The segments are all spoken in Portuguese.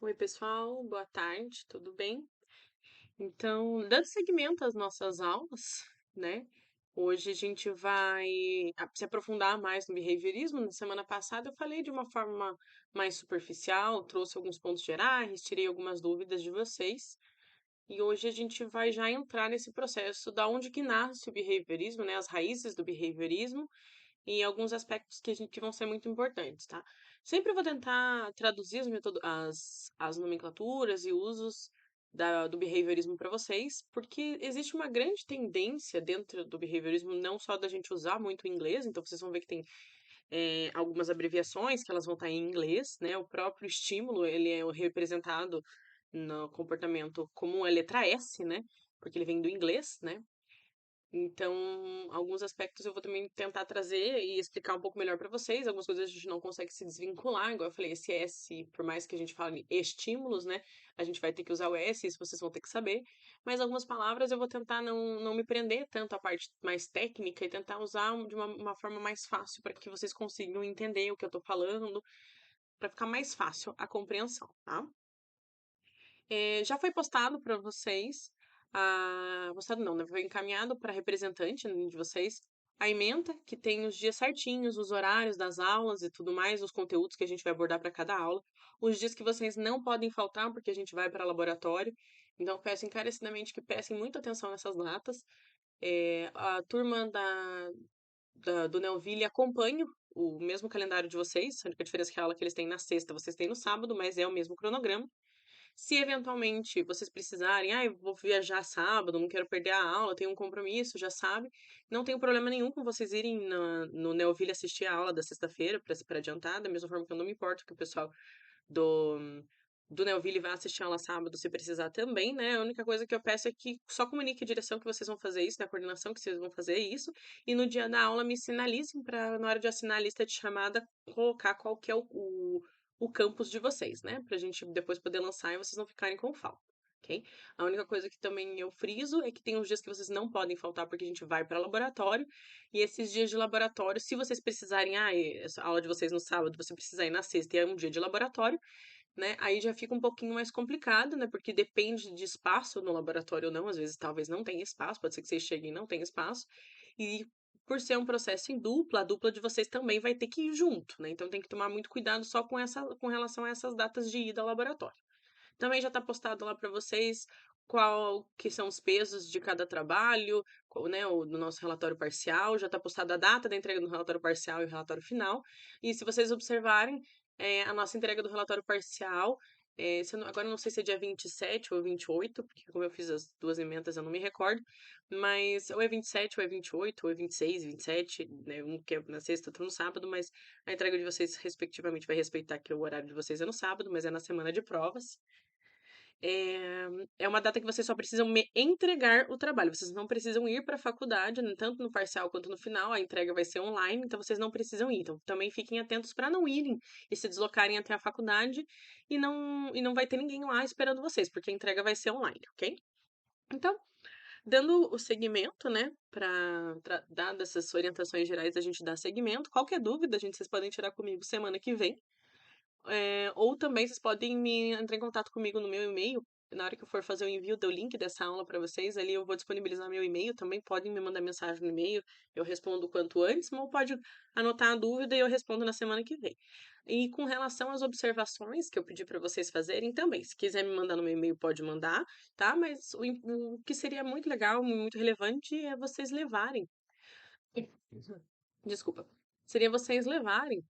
Oi, pessoal, boa tarde, tudo bem? Então, dando seguimento às nossas aulas, né? Hoje a gente vai se aprofundar mais no behaviorismo. Na semana passada eu falei de uma forma mais superficial, trouxe alguns pontos gerais, tirei algumas dúvidas de vocês. E hoje a gente vai já entrar nesse processo da onde que nasce o behaviorismo, né? As raízes do behaviorismo e alguns aspectos que vão ser muito importantes, tá? Sempre vou tentar traduzir as nomenclaturas e usos do behaviorismo para vocês, porque existe uma grande tendência dentro do behaviorismo, não só da gente usar muito o inglês, então vocês vão ver que tem algumas abreviações que elas vão estar em inglês, né? O próprio estímulo, ele é representado no comportamento como a letra S, né? Porque ele vem do inglês, né? Então, alguns aspectos eu vou também tentar trazer e explicar um pouco melhor para vocês. Algumas coisas a gente não consegue se desvincular, igual eu falei, esse S, por mais que a gente fale estímulos, né? A gente vai ter que usar o S, isso vocês vão ter que saber. Mas algumas palavras eu vou tentar não me prender tanto à parte mais técnica e tentar usar de uma forma mais fácil para que vocês consigam entender o que eu tô falando, para ficar mais fácil a compreensão, tá? Já foi postado para vocês, postado não, né? Foi encaminhado para representante, né, de vocês, a ementa, que tem os dias certinhos, os horários das aulas e tudo mais, os conteúdos que a gente vai abordar para cada aula, os dias que vocês não podem faltar, porque a gente vai para laboratório. Então, peço encarecidamente que prestem muita atenção nessas datas. A turma do Neoville acompanha o mesmo calendário de vocês, a única diferença é que a aula que eles têm na sexta, vocês têm no sábado, mas é o mesmo cronograma. Se eventualmente vocês precisarem, eu vou viajar sábado, não quero perder a aula, tenho um compromisso, já sabe. Não tenho problema nenhum com vocês irem no Neoville assistir a aula da sexta-feira, para adiantar, da mesma forma que eu não me importo que o pessoal do, do Neoville vá assistir a aula sábado, se precisar também, né? A única coisa que eu peço é que só comunique a direção que vocês vão fazer isso, na coordenação que vocês vão fazer isso, e no dia da aula me sinalizem para, na hora de assinar a lista de chamada, colocar qual que é o campus de vocês, né? Pra gente depois poder lançar e vocês não ficarem com falta, ok? A única coisa que também eu friso é que tem uns dias que vocês não podem faltar porque a gente vai para laboratório, e esses dias de laboratório, se vocês precisarem, essa aula de vocês no sábado, você precisa ir na sexta e é um dia de laboratório, né? Aí já fica um pouquinho mais complicado, né? Porque depende de espaço no laboratório ou não, às vezes talvez não tenha espaço, pode ser que vocês cheguem e não tenha espaço. E por ser um processo em dupla, a dupla de vocês também vai ter que ir junto, né? Então tem que tomar muito cuidado só com relação a essas datas de ida ao laboratório. Também já está postado lá para vocês qual que são os pesos de cada trabalho, né, no nosso relatório parcial, já está postada a data da entrega do relatório parcial e o relatório final. E se vocês observarem, a nossa entrega do relatório parcial, agora eu não sei se é dia 27 ou 28, porque como eu fiz as duas emendas eu não me recordo, mas ou é 27 ou é 28, ou é 26, 27, né, um que é na sexta, outro no sábado, mas a entrega de vocês, respectivamente, vai respeitar que o horário de vocês é no sábado, mas é na semana de provas. É uma data que vocês só precisam me entregar o trabalho. Vocês não precisam ir para a faculdade, tanto no parcial quanto no final. A entrega vai ser online, então vocês não precisam ir. Então também fiquem atentos para não irem e se deslocarem até a faculdade e não vai ter ninguém lá esperando vocês, porque a entrega vai ser online, ok? Então, dando o segmento, né, para dar dessas orientações gerais, a gente dá segmento. Qualquer dúvida, gente, vocês podem tirar comigo semana que vem. Ou também vocês podem me entrar em contato comigo no meu e-mail. Na hora que eu for fazer o envio do link dessa aula para vocês, ali eu vou disponibilizar meu e-mail. Também podem me mandar mensagem no e-mail, eu respondo o quanto antes, ou pode anotar a dúvida e eu respondo na semana que vem. E com relação às observações que eu pedi para vocês fazerem também, se quiser me mandar no meu e-mail, pode mandar, tá? Mas o que seria muito legal, muito relevante é vocês levarem. Desculpa. Seria vocês levarem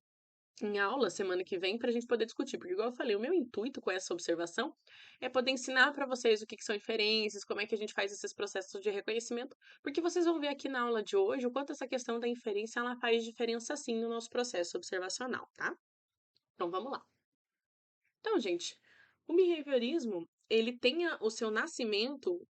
em aula semana que vem para a gente poder discutir, porque igual eu falei, o meu intuito com essa observação é poder ensinar para vocês o que são inferências, como é que a gente faz esses processos de reconhecimento, porque vocês vão ver aqui na aula de hoje o quanto essa questão da inferência ela faz diferença sim no nosso processo observacional, tá? Então vamos lá. Então, gente, o behaviorismo, ele tem o seu nascimento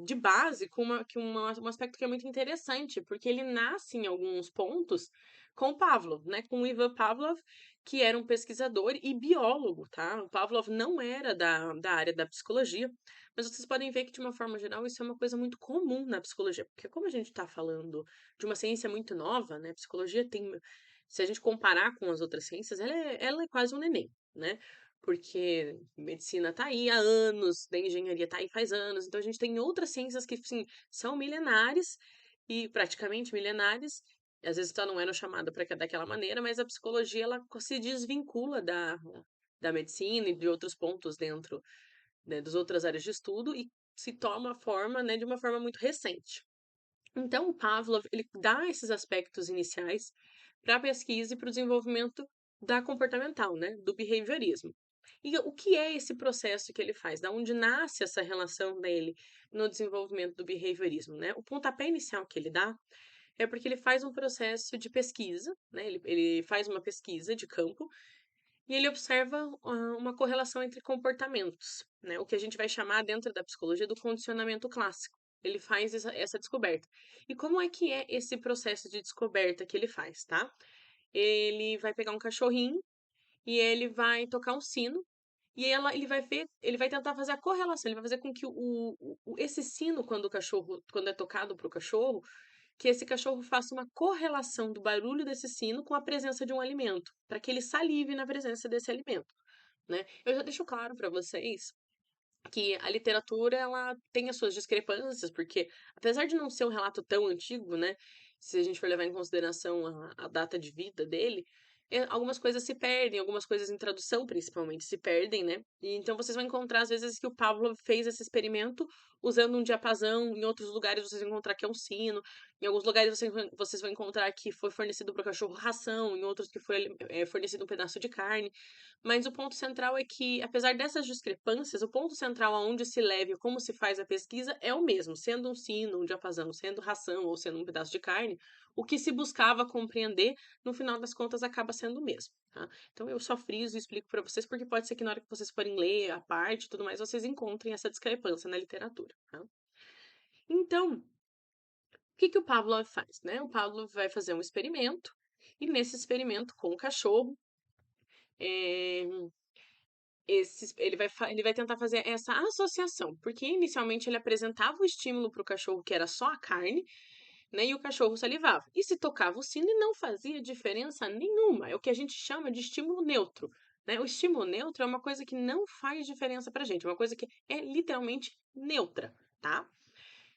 de base com um aspecto que é muito interessante, porque ele nasce em alguns pontos com Pavlov, né? Com Ivan Pavlov, que era um pesquisador e biólogo, tá? O Pavlov não era da área da psicologia, mas vocês podem ver que, de uma forma geral, isso é uma coisa muito comum na psicologia, porque como a gente está falando de uma ciência muito nova, né? Psicologia tem, se a gente comparar com as outras ciências, ela é quase um neném, né? porque medicina tá aí há anos, da engenharia tá aí faz anos, então a gente tem outras ciências que, sim, são milenares e praticamente milenares, e às vezes só não eram chamadas para daquela maneira, mas a psicologia ela se desvincula da medicina e de outros pontos dentro, né, das outras áreas de estudo e se toma forma, né, de uma forma muito recente. Então, o Pavlov, ele dá esses aspectos iniciais para a pesquisa e para o desenvolvimento da comportamental, né, do behaviorismo. E o que é esse processo que ele faz? Da onde nasce essa relação dele no desenvolvimento do behaviorismo, né? O pontapé inicial que ele dá é porque ele faz um processo de pesquisa, né? Ele faz uma pesquisa de campo e ele observa uma correlação entre comportamentos, né? O que a gente vai chamar dentro da psicologia do condicionamento clássico. Ele faz essa descoberta. E como é esse processo de descoberta que ele faz, tá? Ele vai pegar um cachorrinho e ele vai tocar um sino e ele vai tentar fazer a correlação, ele vai fazer com que esse sino, quando é tocado para o cachorro, que esse cachorro faça uma correlação do barulho desse sino com a presença de um alimento, para que ele salive na presença desse alimento, né? Eu já deixo claro para vocês que a literatura ela tem as suas discrepâncias, porque apesar de não ser um relato tão antigo, né, se a gente for levar em consideração a data de vida dele, algumas coisas se perdem, algumas coisas em tradução principalmente se perdem, né? E então vocês vão encontrar às vezes que o Pavlov fez esse experimento usando um diapasão, em outros lugares vocês vão encontrar que é um sino, em alguns lugares vocês vão encontrar que foi fornecido para o cachorro ração, em outros que foi fornecido um pedaço de carne. Mas o ponto central é que, apesar dessas discrepâncias, o ponto central aonde se leva e como se faz a pesquisa é o mesmo, sendo um sino, um diapasão, sendo ração ou sendo um pedaço de carne, o que se buscava compreender, no final das contas, acaba sendo o mesmo, tá? Então eu só friso e explico para vocês, porque pode ser que na hora que vocês forem ler a parte e tudo mais, vocês encontrem essa discrepância na literatura, tá? Então, o que que o Pavlov faz, né? O Pavlov vai fazer um experimento, e nesse experimento com o cachorro, ele vai tentar fazer essa associação, porque inicialmente ele apresentava o estímulo para o cachorro, que era só a carne, né, e o cachorro salivava. E se tocava o sino, e não fazia diferença nenhuma. É o que a gente chama de estímulo neutro. Né? O estímulo neutro é uma coisa que não faz diferença pra gente, é uma coisa que é literalmente neutra, tá?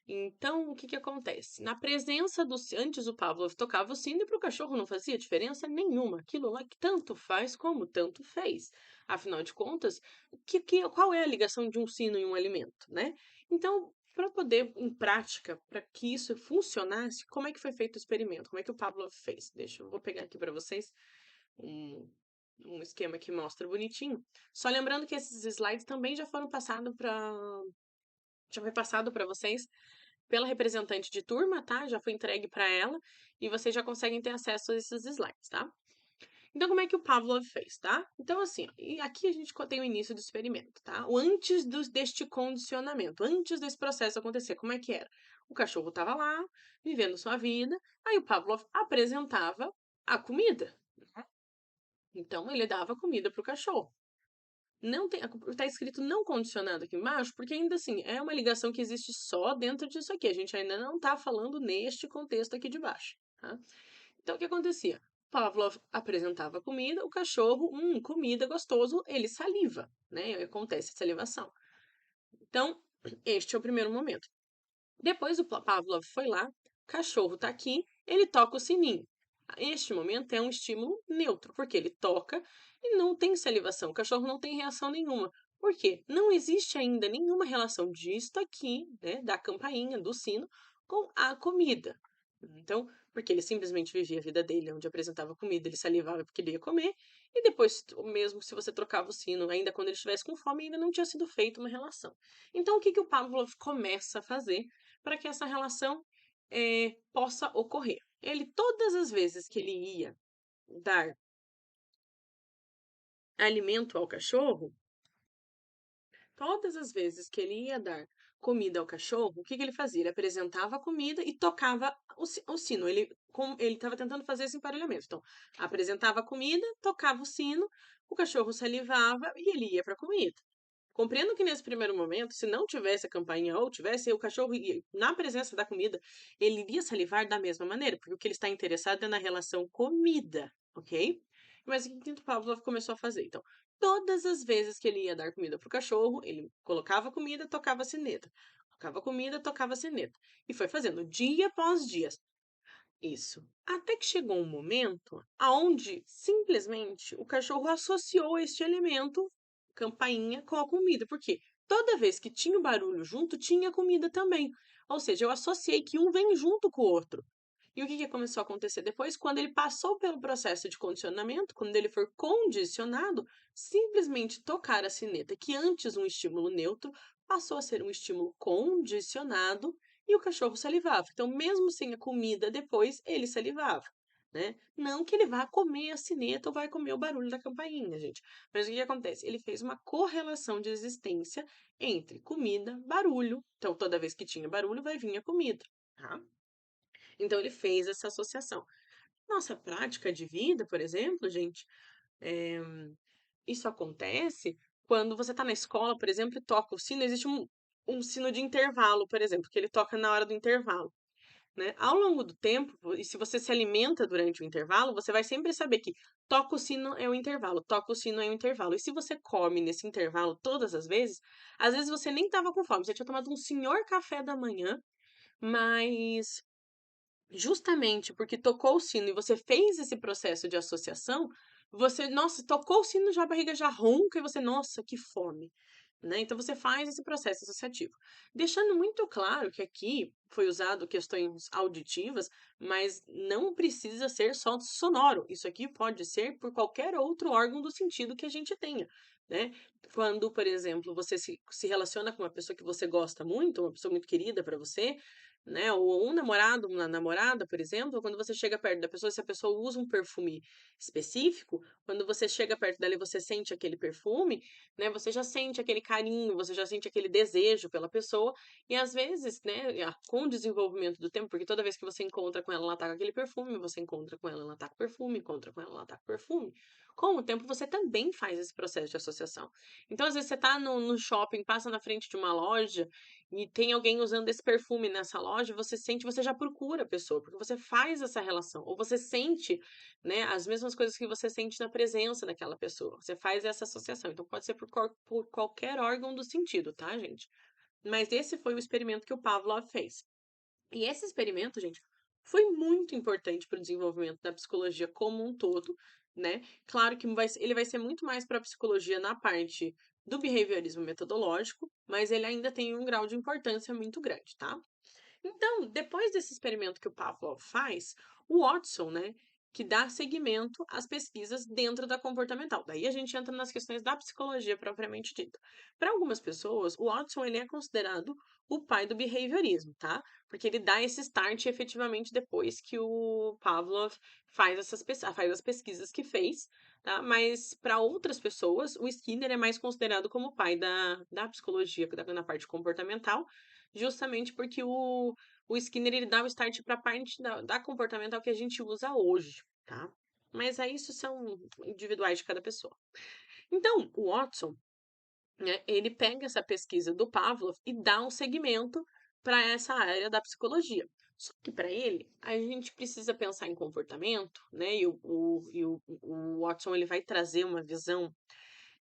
Então, o que que acontece? Na presença antes o Pavlov tocava o sino e para o cachorro não fazia diferença nenhuma. Aquilo lá que tanto faz como tanto fez. Afinal de contas, qual é a ligação de um sino e um alimento, né? Então, para poder, em prática, para que isso funcionasse, como é que foi feito o experimento? Como é que o Pavlov fez? Vou pegar aqui para vocês um, um esquema que mostra bonitinho. Só lembrando que esses slides também já foi passado para vocês pela representante de turma, tá? Já foi entregue para ela e vocês já conseguem ter acesso a esses slides, tá? Então, como é que o Pavlov fez, tá? Então, assim, ó, e aqui a gente tem o início do experimento, tá? O antes deste condicionamento, antes desse processo acontecer, como é que era? O cachorro estava lá, vivendo sua vida, aí o Pavlov apresentava a comida. Então, ele dava comida para o cachorro. Não tem, tá escrito não condicionado aqui embaixo, porque ainda assim é uma ligação que existe só dentro disso aqui. A gente ainda não tá falando neste contexto aqui de baixo, tá? Então o que acontecia? Pavlov apresentava comida, o cachorro, comida gostoso, ele saliva, né? Acontece a salivação. Então, este é o primeiro momento. Depois o Pavlov foi lá, cachorro tá aqui, ele toca o sininho. Este momento é um estímulo neutro, porque ele toca e não tem salivação. O cachorro não tem reação nenhuma. Por quê? Não existe ainda nenhuma relação disto aqui, né, da campainha, do sino, com a comida. Então, porque ele simplesmente vivia a vida dele, onde apresentava comida, ele salivava porque ele ia comer, e depois, mesmo se você trocava o sino, ainda quando ele estivesse com fome, ainda não tinha sido feita uma relação. Então, o que, que o Pavlov começa a fazer para que essa relação possa ocorrer? Ele, todas as vezes que ele ia dar alimento ao cachorro, todas as vezes que ele ia dar comida ao cachorro, o que que ele fazia? Ele apresentava a comida e tocava o sino. Ele estava tentando fazer esse emparelhamento. Então, apresentava a comida, tocava o sino, o cachorro salivava e ele ia para a comida. Compreendo que nesse primeiro momento, se não tivesse a campainha ou tivesse o cachorro na presença da comida, ele iria salivar da mesma maneira, porque o que ele está interessado é na relação comida, ok? Mas o que o Pavlov começou a fazer? Então, todas as vezes que ele ia dar comida pro cachorro, ele colocava comida, tocava a sineta. Colocava comida, tocava a sineta. E foi fazendo dia após dia. Isso. Até que chegou um momento aonde simplesmente o cachorro associou este elemento, campainha, com a comida. Porque toda vez que tinha o barulho junto, tinha comida também. Ou seja, eu associei que um vem junto com o outro. E o que começou a acontecer depois? Quando ele passou pelo processo de condicionamento, quando ele for condicionado, simplesmente tocar a sineta, que antes um estímulo neutro, passou a ser um estímulo condicionado e o cachorro salivava. Então, mesmo sem a comida depois, ele salivava. Né? Não que ele vá comer a sineta ou vai comer o barulho da campainha, gente. Mas o que acontece? Ele fez uma correlação de existência entre comida, barulho. Então, toda vez que tinha barulho, vai vir a comida. Tá? Então ele fez essa associação. Nossa prática de vida, por exemplo, gente, eh, isso acontece quando você está na escola, por exemplo, e toca o sino, existe um sino de intervalo, por exemplo, que ele toca na hora do intervalo, né? Ao longo do tempo, e se você se alimenta durante o intervalo, você vai sempre saber que toca o sino é o intervalo, toca o sino é o intervalo. E se você come nesse intervalo todas as vezes, às vezes você nem estava com fome, você tinha tomado um senhor café da manhã, mas justamente porque tocou o sino e você fez esse processo de associação, você, nossa, tocou o sino, já a barriga já ronca e você, nossa, que fome, né? Então você faz esse processo associativo. Deixando muito claro que aqui foi usado questões auditivas, mas não precisa ser só sonoro. Isso aqui pode ser por qualquer outro órgão do sentido que a gente tenha, né? Quando, por exemplo, você se relaciona com uma pessoa que você gosta muito, uma pessoa muito querida para você, né? Ou um namorado, uma namorada, por exemplo, quando você chega perto da pessoa, se a pessoa usa um perfume específico, quando você chega perto dela e você sente aquele perfume, né? Você já sente aquele carinho, você já sente aquele desejo pela pessoa, e às vezes, né, com o desenvolvimento do tempo, porque toda vez que você encontra com ela tá com aquele perfume, você encontra com ela tá com perfume, encontra com ela tá com perfume. Com o tempo, você também faz esse processo de associação. Então, às vezes, você tá no shopping, passa na frente de uma loja e tem alguém usando esse perfume nessa loja, você sente, você já procura a pessoa, porque você faz essa relação, ou você sente, né, as mesmas coisas que você sente na presença daquela pessoa. Você faz essa associação. Então pode ser por qualquer órgão do sentido, tá, gente? Mas esse foi o experimento que o Pavlov fez. E esse experimento, gente, foi muito importante para o desenvolvimento da psicologia como um todo, né? Claro que ele vai ser muito mais para a psicologia na parte do behaviorismo metodológico, mas ele ainda tem um grau de importância muito grande, tá? Então, depois desse experimento que o Pavlov faz, o Watson, né, que dá seguimento às pesquisas dentro da comportamental. Daí a gente entra nas questões da psicologia propriamente dita. Para algumas pessoas, o Watson ele é considerado o pai do behaviorismo, tá? Porque ele dá esse start efetivamente depois que o Pavlov faz as pesquisas que fez, tá? Mas para outras pessoas, o Skinner é mais considerado como o pai da psicologia, na parte comportamental, justamente porque o Skinner ele dá o start para a parte da comportamental que a gente usa hoje, tá? Mas aí isso são individuais de cada pessoa. Então, o Watson, né, ele pega essa pesquisa do Pavlov e dá um segmento para essa área da psicologia. Só que para ele, a gente precisa pensar em comportamento, né? E o Watson ele vai trazer uma visão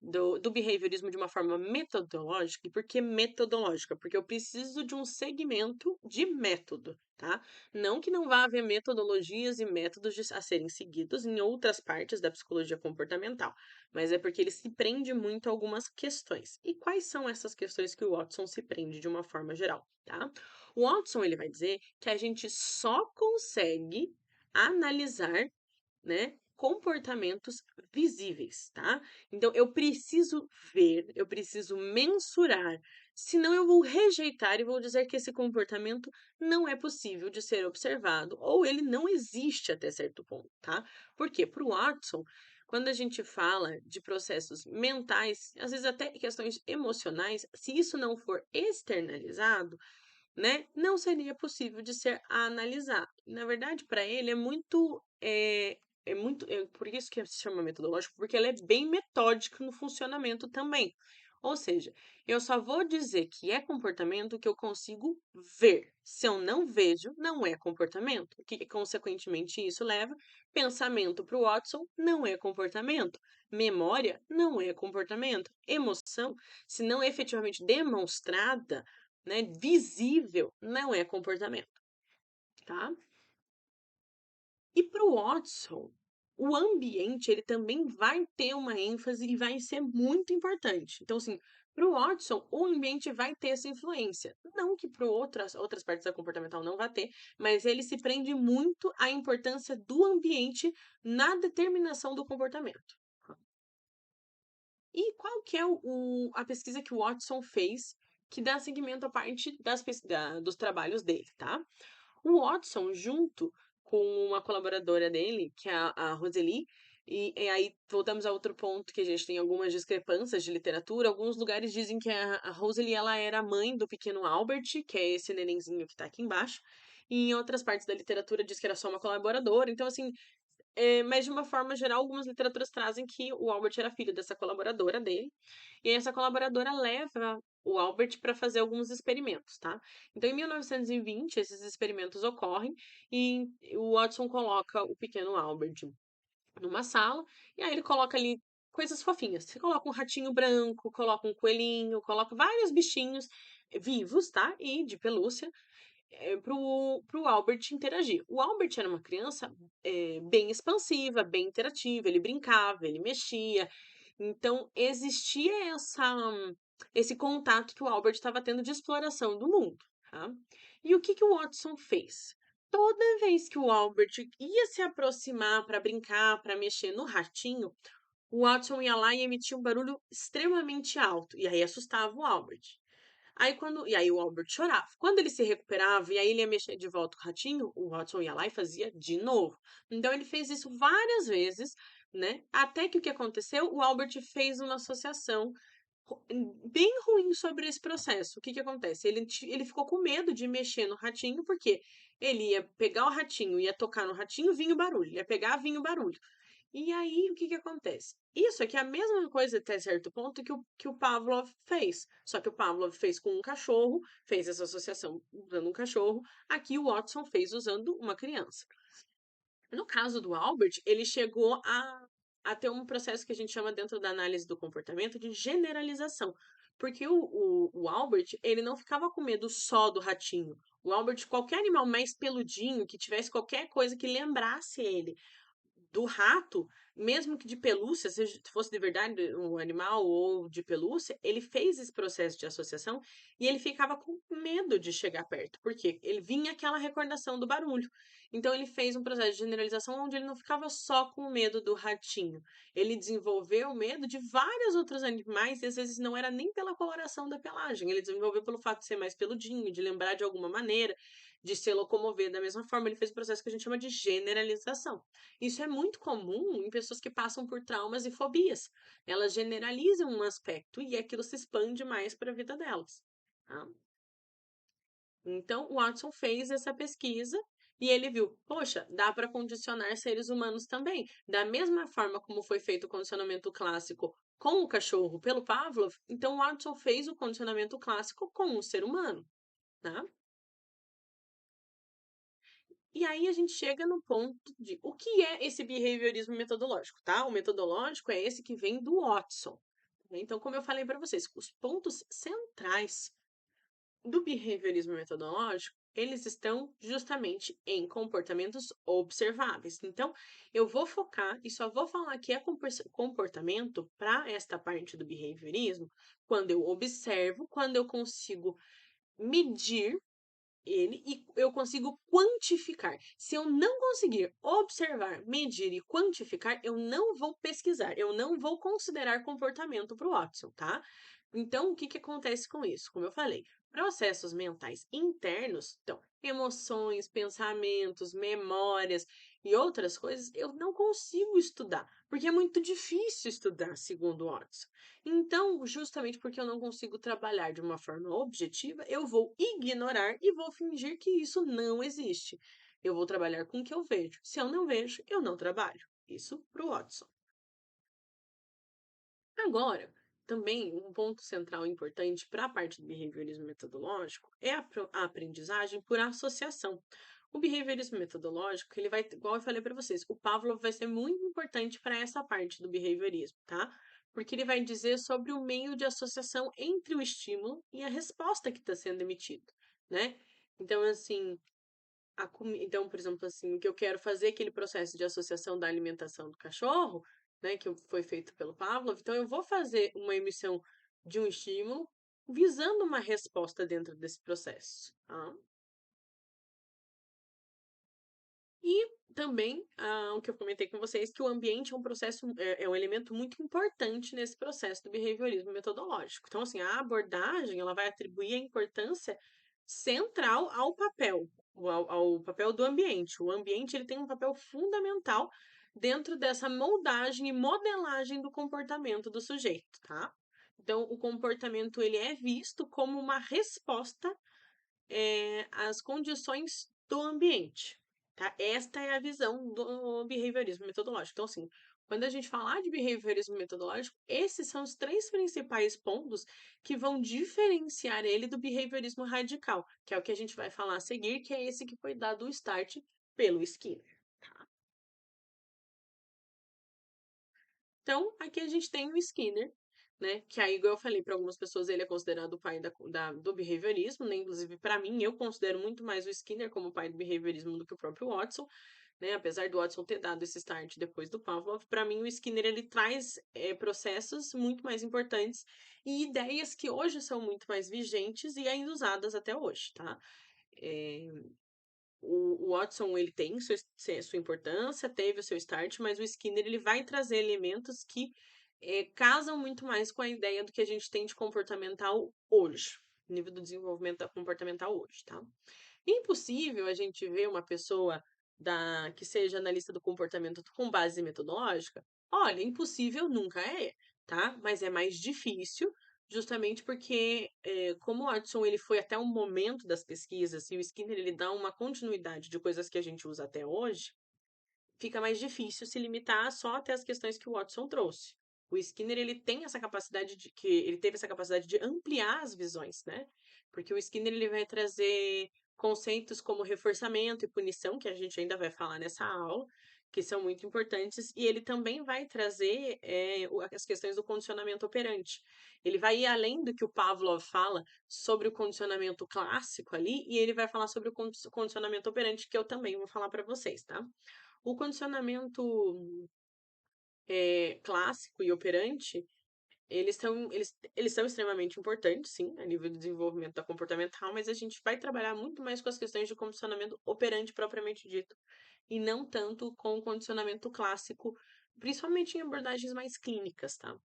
do behaviorismo de uma forma metodológica. E por que metodológica? Porque eu preciso de um segmento de método, tá? Não que não vá haver metodologias e métodos a serem seguidos em outras partes da psicologia comportamental, mas é porque ele se prende muito a algumas questões. E quais são essas questões que o Watson se prende de uma forma geral, tá? O Watson ele vai dizer que a gente só consegue analisar, né, comportamentos visíveis, tá? Então eu preciso ver, eu preciso mensurar, senão eu vou rejeitar e vou dizer que esse comportamento não é possível de ser observado ou ele não existe até certo ponto, tá? Porque para o Watson, quando a gente fala de processos mentais, às vezes até questões emocionais, se isso não for externalizado, né, não seria possível de ser analisado. Na verdade, para ele é muito, por isso que se chama metodológico, porque ela é bem metódica no funcionamento também. Ou seja, eu só vou dizer que é comportamento que eu consigo ver. Se eu não vejo, não é comportamento. O que, consequentemente, isso leva pensamento para o Watson não é comportamento. Memória não é comportamento. Emoção, se não efetivamente demonstrada, né, visível, não é comportamento, tá? E para o Watson, o ambiente ele também vai ter uma ênfase e vai ser muito importante. Então, assim, para o Watson, o ambiente vai ter essa influência. Não que para outras partes da comportamental não vai ter, mas ele se prende muito à importância do ambiente na determinação do comportamento. E qual que é a pesquisa que o Watson fez que dá seguimento à parte dos trabalhos dele, tá? O Watson, junto com uma colaboradora dele, que é a Roseli, e aí voltamos a outro ponto que a gente tem algumas discrepâncias de literatura. Alguns lugares dizem que a Roseli ela era a mãe do pequeno Albert, que é esse nenenzinho que tá aqui embaixo. E em outras partes da literatura diz que era só uma colaboradora. Então, assim, mas de uma forma geral, algumas literaturas trazem que o Albert era filho dessa colaboradora dele. E essa colaboradora leva o Albert para fazer alguns experimentos, tá? Então, em 1920, esses experimentos ocorrem e o Watson coloca o pequeno Albert numa sala e aí ele coloca ali coisas fofinhas. Você coloca um ratinho branco, coloca um coelhinho, coloca vários bichinhos vivos, tá? E de pelúcia pro Albert interagir. O Albert era uma criança bem expansiva, bem interativa, ele brincava, ele mexia. Então, existia esse contato que o Albert estava tendo de exploração do mundo. Tá? E o que, que o Watson fez? Toda vez que o Albert ia se aproximar para brincar, para mexer no ratinho, o Watson ia lá e emitia um barulho extremamente alto. E aí assustava o Albert. E aí o Albert chorava. Quando ele se recuperava e aí ele ia mexer de volta com o ratinho, o Watson ia lá e fazia de novo. Então ele fez isso várias vezes, né? Até que o que aconteceu? O Albert fez uma associação bem ruim sobre esse processo. O que que acontece? Ele ficou com medo de mexer no ratinho, porque ele ia pegar o ratinho, ia tocar no ratinho, vinha o barulho. Ele ia pegar, vinha o barulho. E aí, o que que acontece? Isso aqui é a mesma coisa até certo ponto que o Pavlov fez. Só que o Pavlov fez com um cachorro, fez essa associação usando um cachorro. Aqui o Watson fez usando uma criança. No caso do Albert, ele chegou a ter um processo que a gente chama dentro da análise do comportamento de generalização. Porque o Albert, ele não ficava com medo só do ratinho. O Albert, qualquer animal mais peludinho, que tivesse qualquer coisa que lembrasse ele do rato, mesmo que de pelúcia, seja fosse de verdade um animal ou de pelúcia, ele fez esse processo de associação e ele ficava com medo de chegar perto, porque ele vinha aquela recordação do barulho. Então ele fez um processo de generalização onde ele não ficava só com medo do ratinho. Ele desenvolveu medo de vários outros animais, e às vezes não era nem pela coloração da pelagem, ele desenvolveu pelo fato de ser mais peludinho, de lembrar de alguma maneira, de se locomover da mesma forma, ele fez um processo que a gente chama de generalização. Isso é muito comum em pessoas que passam por traumas e fobias. Elas generalizam um aspecto e aquilo se expande mais para a vida delas. Tá? Então, o Watson fez essa pesquisa e ele viu, poxa, dá para condicionar seres humanos também. Da mesma forma como foi feito o condicionamento clássico com o cachorro pelo Pavlov, então o Watson fez o condicionamento clássico com o ser humano. Tá? E aí a gente chega no ponto de o que é esse behaviorismo metodológico, tá? O metodológico é esse que vem do Watson. Então, como eu falei para vocês, os pontos centrais do behaviorismo metodológico, eles estão justamente em comportamentos observáveis. Então, eu vou focar e só vou falar que é comportamento para esta parte do behaviorismo quando eu observo, quando eu consigo medir ele e eu consigo quantificar. Se eu não conseguir observar, medir e quantificar, eu não vou pesquisar, eu não vou considerar comportamento para o Watson, tá? Então, o que que acontece com isso? Como eu falei, processos mentais internos, então, emoções, pensamentos, memórias e outras coisas, eu não consigo estudar, porque é muito difícil estudar, segundo o Watson. Então, justamente porque eu não consigo trabalhar de uma forma objetiva, eu vou ignorar e vou fingir que isso não existe. Eu vou trabalhar com o que eu vejo. Se eu não vejo, eu não trabalho. Isso pro Watson. Agora, também um ponto central importante para a parte do behaviorismo metodológico é a aprendizagem por associação. O behaviorismo metodológico, ele vai, igual eu falei para vocês, o Pavlov vai ser muito importante para essa parte do behaviorismo, tá? Porque ele vai dizer sobre o meio de associação entre o estímulo e a resposta que está sendo emitida, né? Então, assim, então, por exemplo, assim, o que eu quero fazer aquele processo de associação da alimentação do cachorro, né, que foi feito pelo Pavlov, então eu vou fazer uma emissão de um estímulo visando uma resposta dentro desse processo, tá? E também, o que eu comentei com vocês, que o ambiente é um processo, é um elemento muito importante nesse processo do behaviorismo metodológico. Então, assim, a abordagem, ela vai atribuir a importância central ao papel, ao papel do ambiente. O ambiente, ele tem um papel fundamental dentro dessa moldagem e modelagem do comportamento do sujeito, tá? Então, o comportamento, ele é visto como uma resposta as condições do ambiente, tá? Esta é a visão do behaviorismo metodológico. Então, assim, quando a gente falar de behaviorismo metodológico, esses são os três principais pontos que vão diferenciar ele do behaviorismo radical, que é o que a gente vai falar a seguir, que é esse que foi dado o start pelo Skinner. Então, aqui a gente tem o Skinner, né? Que aí, igual eu falei, para algumas pessoas ele é considerado o pai do behaviorismo, né? Inclusive, para mim, eu considero muito mais o Skinner como pai do behaviorismo do que o próprio Watson, né? Apesar do Watson ter dado esse start depois do Pavlov, para mim o Skinner ele traz processos muito mais importantes e ideias que hoje são muito mais vigentes e ainda usadas até hoje, tá? É, o Watson ele tem sua importância, teve o seu start, mas o Skinner ele vai trazer elementos que casam muito mais com a ideia do que a gente tem de comportamental hoje, nível do desenvolvimento comportamental hoje, tá? É impossível a gente ver uma pessoa que seja analista do comportamento com base metodológica. Olha, impossível nunca é, tá? Mas é mais difícil, justamente porque, como o Watson ele foi até o momento das pesquisas e o Skinner ele dá uma continuidade de coisas que a gente usa até hoje, fica mais difícil se limitar só até as questões que o Watson trouxe. O Skinner ele tem essa capacidade ele teve essa capacidade de ampliar as visões, né? Porque o Skinner ele vai trazer conceitos como reforçamento e punição, que a gente ainda vai falar nessa aula, que são muito importantes, e ele também vai trazer as questões do condicionamento operante. Ele vai ir além do que o Pavlov fala sobre o condicionamento clássico ali, e ele vai falar sobre o condicionamento operante, que eu também vou falar para vocês, tá? O condicionamento clássico e operante, eles são extremamente importantes, sim, a nível do desenvolvimento da comportamental, mas a gente vai trabalhar muito mais com as questões de condicionamento operante propriamente dito, e não tanto com o condicionamento clássico, principalmente em abordagens mais clínicas, tá?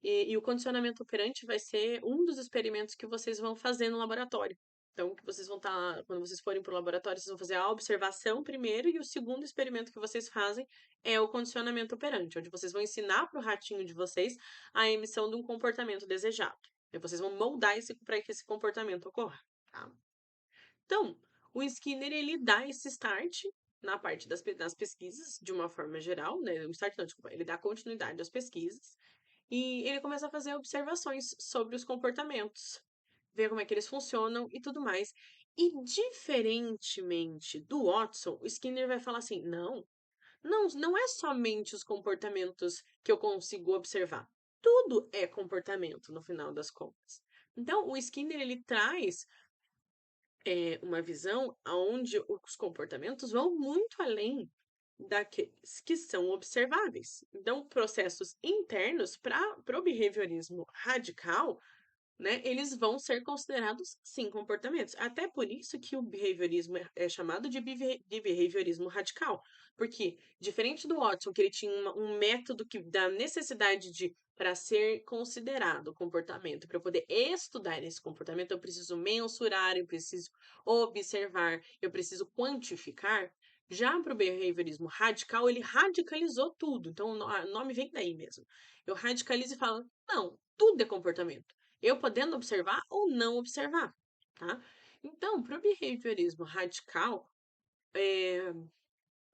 E o condicionamento operante vai ser um dos experimentos que vocês vão fazer no laboratório. Então, que vocês vão estar, quando vocês forem para o laboratório, vocês vão fazer a observação primeiro, e o segundo experimento que vocês fazem é o condicionamento operante, onde vocês vão ensinar para o ratinho de vocês a emissão de um comportamento desejado. E vocês vão moldar para que esse comportamento ocorra, tá? Então, o Skinner, ele dá esse start na parte das pesquisas, de uma forma geral, né? O start não, desculpa, ele dá continuidade às pesquisas, e ele começa a fazer observações sobre os comportamentos, ver como é que eles funcionam e tudo mais. E diferentemente do Watson, o Skinner vai falar assim: não é somente os comportamentos que eu consigo observar. Tudo é comportamento no final das contas. Então, o Skinner ele traz uma visão onde os comportamentos vão muito além daqueles que são observáveis. Então, processos internos para o behaviorismo radical, né, eles vão ser considerados, sim, comportamentos. Até por isso que o behaviorismo é chamado de behaviorismo radical. Porque, diferente do Watson, que ele tinha um método que da necessidade de, para ser considerado comportamento, para eu poder estudar esse comportamento, eu preciso mensurar, eu preciso observar, eu preciso quantificar. Já para o behaviorismo radical, ele radicalizou tudo. Então, o nome vem daí mesmo. Eu radicalizo e falo, não, tudo é comportamento. Eu podendo observar ou não observar, tá? Então, para o behaviorismo radical,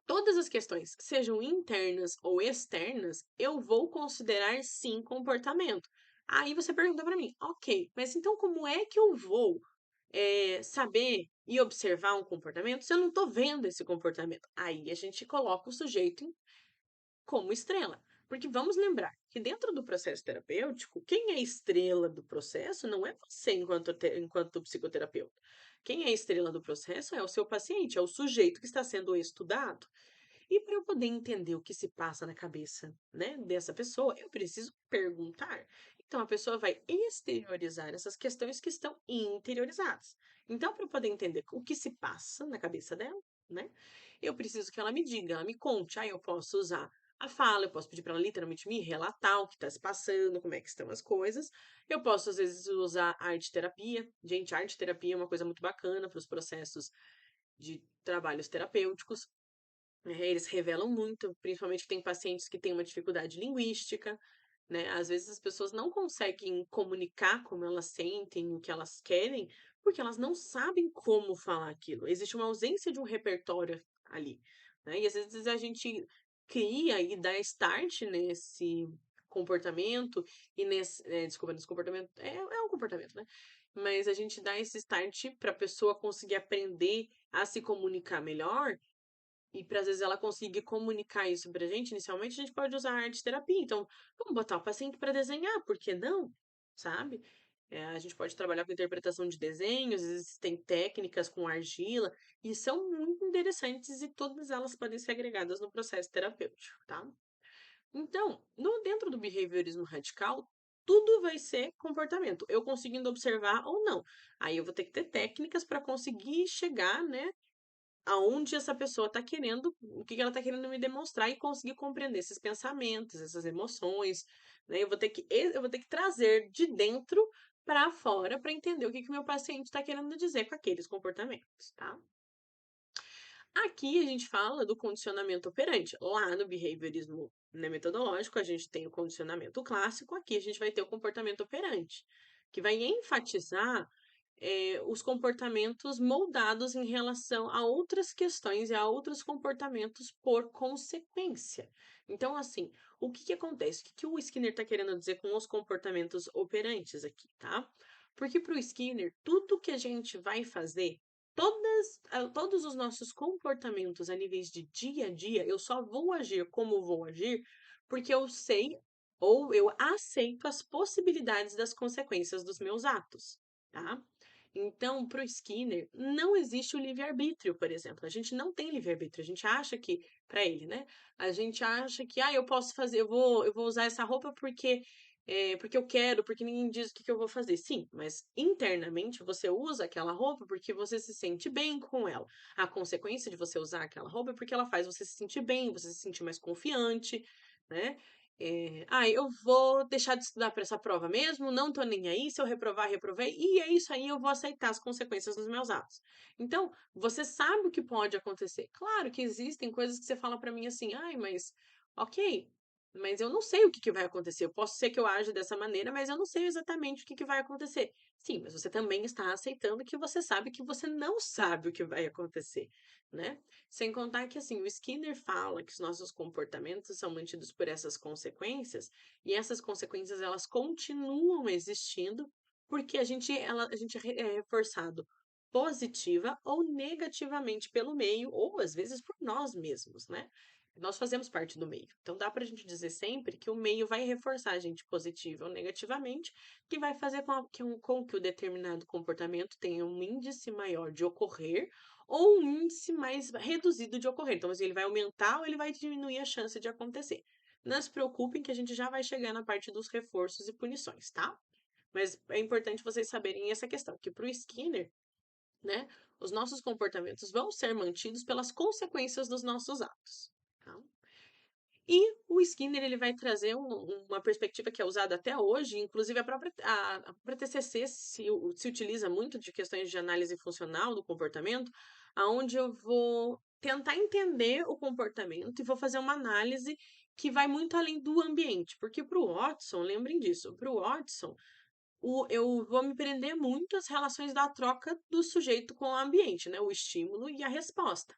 Todas as questões, sejam internas ou externas, eu vou considerar sim comportamento. Aí você pergunta para mim, ok, mas então como é que eu vou saber e observar um comportamento se eu não estou vendo esse comportamento? Aí a gente coloca o sujeito como estrela. Porque vamos lembrar que dentro do processo terapêutico, quem é estrela do processo não é você enquanto psicoterapeuta. Quem é estrela do processo é o seu paciente, é o sujeito que está sendo estudado. E para eu poder entender o que se passa na cabeça, né, dessa pessoa, eu preciso perguntar. Então a pessoa vai exteriorizar essas questões que estão interiorizadas. Então, para eu poder entender o que se passa na cabeça dela, né, eu preciso que ela me diga, ela me conte. Aí eu posso usar a fala, eu posso pedir para ela literalmente me relatar o que está se passando, como é que estão as coisas. Eu posso, às vezes, usar arte terapia. Gente, arte terapia é uma coisa muito bacana para os processos de trabalhos terapêuticos. Eles revelam muito, principalmente que tem pacientes que têm uma dificuldade linguística, né? Às vezes as pessoas não conseguem comunicar como elas sentem, o que elas querem, porque elas não sabem como falar aquilo. Existe uma ausência de um repertório ali, né? E às vezes a gente cria e dá start nesse comportamento e desculpa, nesse comportamento, é um comportamento, né? Mas a gente dá esse start para a pessoa conseguir aprender a se comunicar melhor e para às vezes ela conseguir comunicar isso pra gente, inicialmente, a gente pode usar a arte terapia. Então, vamos botar o paciente para desenhar, por que não? Sabe? A gente pode trabalhar com interpretação de desenhos, existem técnicas com argila, e são muito interessantes e todas elas podem ser agregadas no processo terapêutico, tá? Então, dentro do behaviorismo radical, tudo vai ser comportamento, eu conseguindo observar ou não. Aí eu vou ter que ter técnicas para conseguir chegar, né, aonde essa pessoa está querendo, o que ela está querendo me demonstrar e conseguir compreender esses pensamentos, essas emoções, né? Eu vou ter que trazer de dentro para fora para entender o que o meu paciente está querendo dizer com aqueles comportamentos, tá? Aqui a gente fala do condicionamento operante. Lá no behaviorismo, né, metodológico, a gente tem o condicionamento clássico, aqui a gente vai ter o comportamento operante, que vai enfatizar os comportamentos moldados em relação a outras questões e a outros comportamentos por consequência. Então, assim, o que que acontece? O que que o Skinner está querendo dizer com os comportamentos operantes aqui, tá? Porque para o Skinner, tudo que a gente vai fazer, todos os nossos comportamentos a níveis de dia a dia, eu só vou agir como vou agir porque eu sei ou eu aceito as possibilidades das consequências dos meus atos, tá? Então, para o Skinner, não existe o livre-arbítrio, por exemplo. A gente não tem livre-arbítrio. A gente acha que, para ele, né? A gente acha que, eu posso fazer, eu vou usar essa roupa porque eu quero, porque ninguém diz o que eu vou fazer. Sim, mas internamente você usa aquela roupa porque você se sente bem com ela. A consequência de você usar aquela roupa é porque ela faz você se sentir bem, você se sentir mais confiante, né? Eu vou deixar de estudar para essa prova mesmo, não tô nem aí, se eu reprovar, reprovei, e é isso aí, eu vou aceitar as consequências dos meus atos. Então, você sabe o que pode acontecer. Claro que existem coisas que você fala para mim assim, mas ok, mas eu não sei o que vai acontecer. Eu posso ser que eu aja dessa maneira, mas eu não sei exatamente o que vai acontecer. Sim, mas você também está aceitando que você sabe que você não sabe o que vai acontecer, né? Sem contar que, assim, o Skinner fala que os nossos comportamentos são mantidos por essas consequências, e essas consequências, elas continuam existindo porque a gente é reforçado positiva ou negativamente pelo meio, ou às vezes por nós mesmos, né? Nós fazemos parte do meio. Então dá pra gente dizer sempre que o meio vai reforçar a gente positiva ou negativamente, que vai fazer com que o determinado comportamento tenha um índice maior de ocorrer ou um índice mais reduzido de ocorrer. Então, assim, ele vai aumentar ou ele vai diminuir a chance de acontecer. Não se preocupem que a gente já vai chegar na parte dos reforços e punições, tá? Mas é importante vocês saberem essa questão, que para o Skinner, né, os nossos comportamentos vão ser mantidos pelas consequências dos nossos atos, tá? E o Skinner ele vai trazer uma perspectiva que é usada até hoje, inclusive a própria TCC se utiliza muito de questões de análise funcional do comportamento, aonde eu vou tentar entender o comportamento e vou fazer uma análise que vai muito além do ambiente, porque para o Watson, lembrem disso, para o Watson, eu vou me prender muito às relações da troca do sujeito com o ambiente, né? O estímulo e a resposta.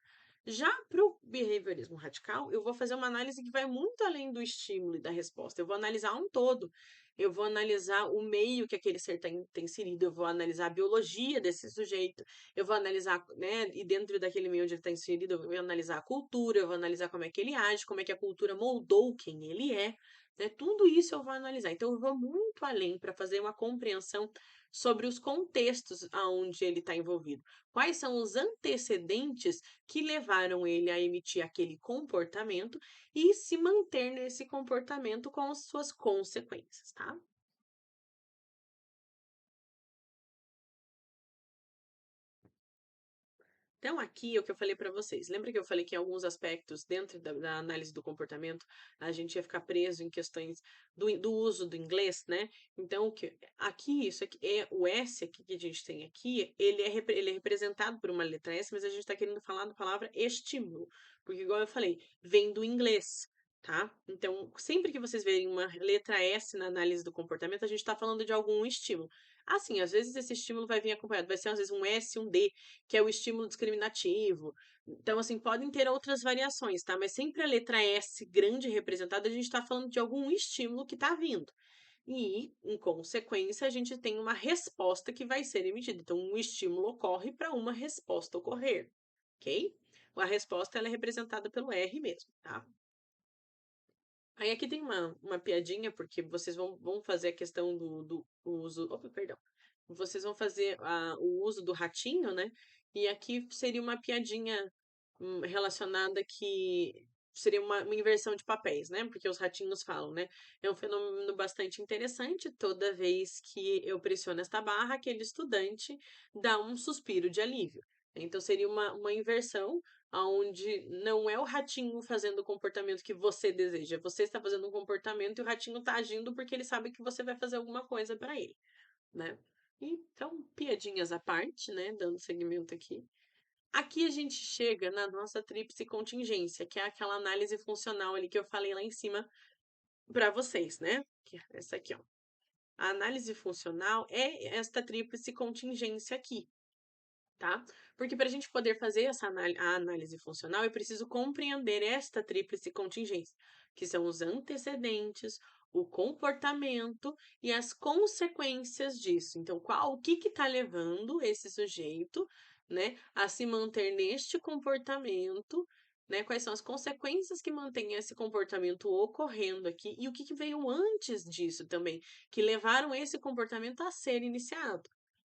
Já para o behaviorismo radical, eu vou fazer uma análise que vai muito além do estímulo e da resposta. Eu vou analisar um todo. Eu vou analisar o meio que aquele ser está inserido, eu vou analisar a biologia desse sujeito, eu vou analisar, né, e dentro daquele meio onde ele está inserido, eu vou analisar a cultura, eu vou analisar como é que ele age, como é que a cultura moldou quem ele é, né? Tudo isso eu vou analisar. Então, eu vou muito além para fazer uma compreensão sobre os contextos aonde ele está envolvido. Quais são os antecedentes que levaram ele a emitir aquele comportamento e se manter nesse comportamento com as suas consequências, tá? Então, aqui é o que eu falei para vocês. Lembra que eu falei que em alguns aspectos, dentro da análise do comportamento, a gente ia ficar preso em questões do uso do inglês, né? Então, aqui, isso aqui, o S aqui que a gente tem aqui, ele é representado por uma letra S, mas a gente está querendo falar da palavra estímulo, porque, igual eu falei, vem do inglês. Tá? Então, sempre que vocês verem uma letra S na análise do comportamento, a gente está falando de algum estímulo. Assim, às vezes esse estímulo vai vir acompanhado, vai ser às vezes um S, um D, que é o estímulo discriminativo. Então, assim, podem ter outras variações, tá? Mas sempre a letra S grande representada, a gente está falando de algum estímulo que está vindo. E, em consequência, a gente tem uma resposta que vai ser emitida. Então, um estímulo ocorre para uma resposta ocorrer, ok? A resposta ela é representada pelo R mesmo, tá? Aí aqui tem uma piadinha, porque vocês vão fazer a questão do uso. Opa, perdão. Vocês vão fazer o uso do ratinho, né? E aqui seria uma piadinha relacionada que seria uma inversão de papéis, né? Porque os ratinhos falam, né? É um fenômeno bastante interessante. Toda vez que eu pressiono esta barra, aquele estudante dá um suspiro de alívio. Então seria uma inversão onde não é o ratinho fazendo o comportamento que você deseja, você está fazendo um comportamento e o ratinho está agindo porque ele sabe que você vai fazer alguma coisa para ele, né? Então, piadinhas à parte, né, dando segmento aqui. Aqui a gente chega na nossa tríplice contingência, que é aquela análise funcional ali que eu falei lá em cima para vocês, né? Que é essa aqui, ó. A análise funcional é esta tríplice contingência aqui, tá? Porque para a gente poder fazer a análise funcional, eu preciso compreender esta tríplice contingência, que são os antecedentes, o comportamento e as consequências disso. Então, o que está levando esse sujeito, né, a se manter neste comportamento, né? Quais são as consequências que mantêm esse comportamento ocorrendo aqui e o que veio antes disso também, que levaram esse comportamento a ser iniciado.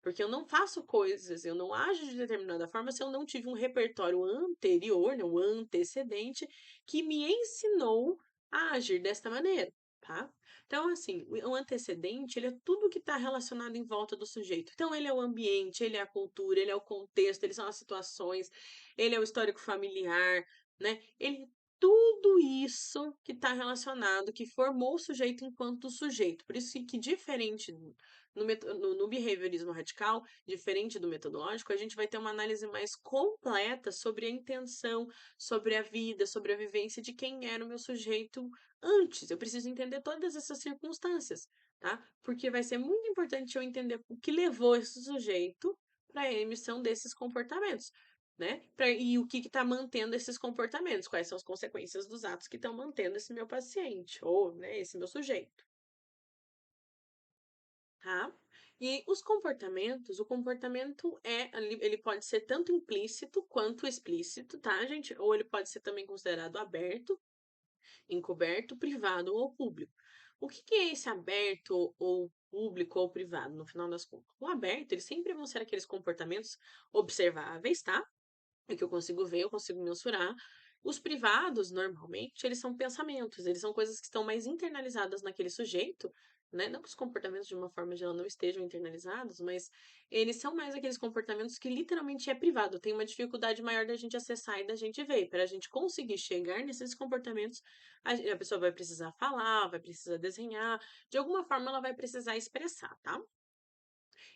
Porque eu não faço coisas, eu não ajo de determinada forma se eu não tive um repertório anterior, né, um antecedente, que me ensinou a agir desta maneira, tá? Então, assim, o antecedente, ele é tudo que está relacionado em volta do sujeito. Então, ele é o ambiente, ele é a cultura, ele é o contexto, ele são as situações, ele é o histórico familiar, né? Ele tudo isso que está relacionado, que formou o sujeito enquanto sujeito. Por isso que diferente no behaviorismo radical, diferente do metodológico, a gente vai ter uma análise mais completa sobre a intenção, sobre a vida, sobre a vivência de quem era o meu sujeito antes. Eu preciso entender todas essas circunstâncias, tá? Porque vai ser muito importante eu entender o que levou esse sujeito para a emissão desses comportamentos. Né? E o que está mantendo esses comportamentos? Quais são as consequências dos atos que estão mantendo esse meu paciente, ou né, esse meu sujeito? Tá? E os comportamentos, o comportamento ele pode ser tanto implícito quanto explícito, tá, gente? Ou ele pode ser também considerado aberto, encoberto, privado ou público. O que é esse aberto ou público ou privado, no final das contas? O aberto, eles sempre vão ser aqueles comportamentos observáveis, tá? É que eu consigo ver, eu consigo mensurar. Os privados, normalmente, eles são pensamentos, eles são coisas que estão mais internalizadas naquele sujeito, né? Não que os comportamentos, de uma forma geral, não estejam internalizados, mas eles são mais aqueles comportamentos que literalmente é privado. Tem uma dificuldade maior da gente acessar e da gente ver. Para a gente conseguir chegar nesses comportamentos, a pessoa vai precisar falar, vai precisar desenhar, de alguma forma ela vai precisar expressar, tá?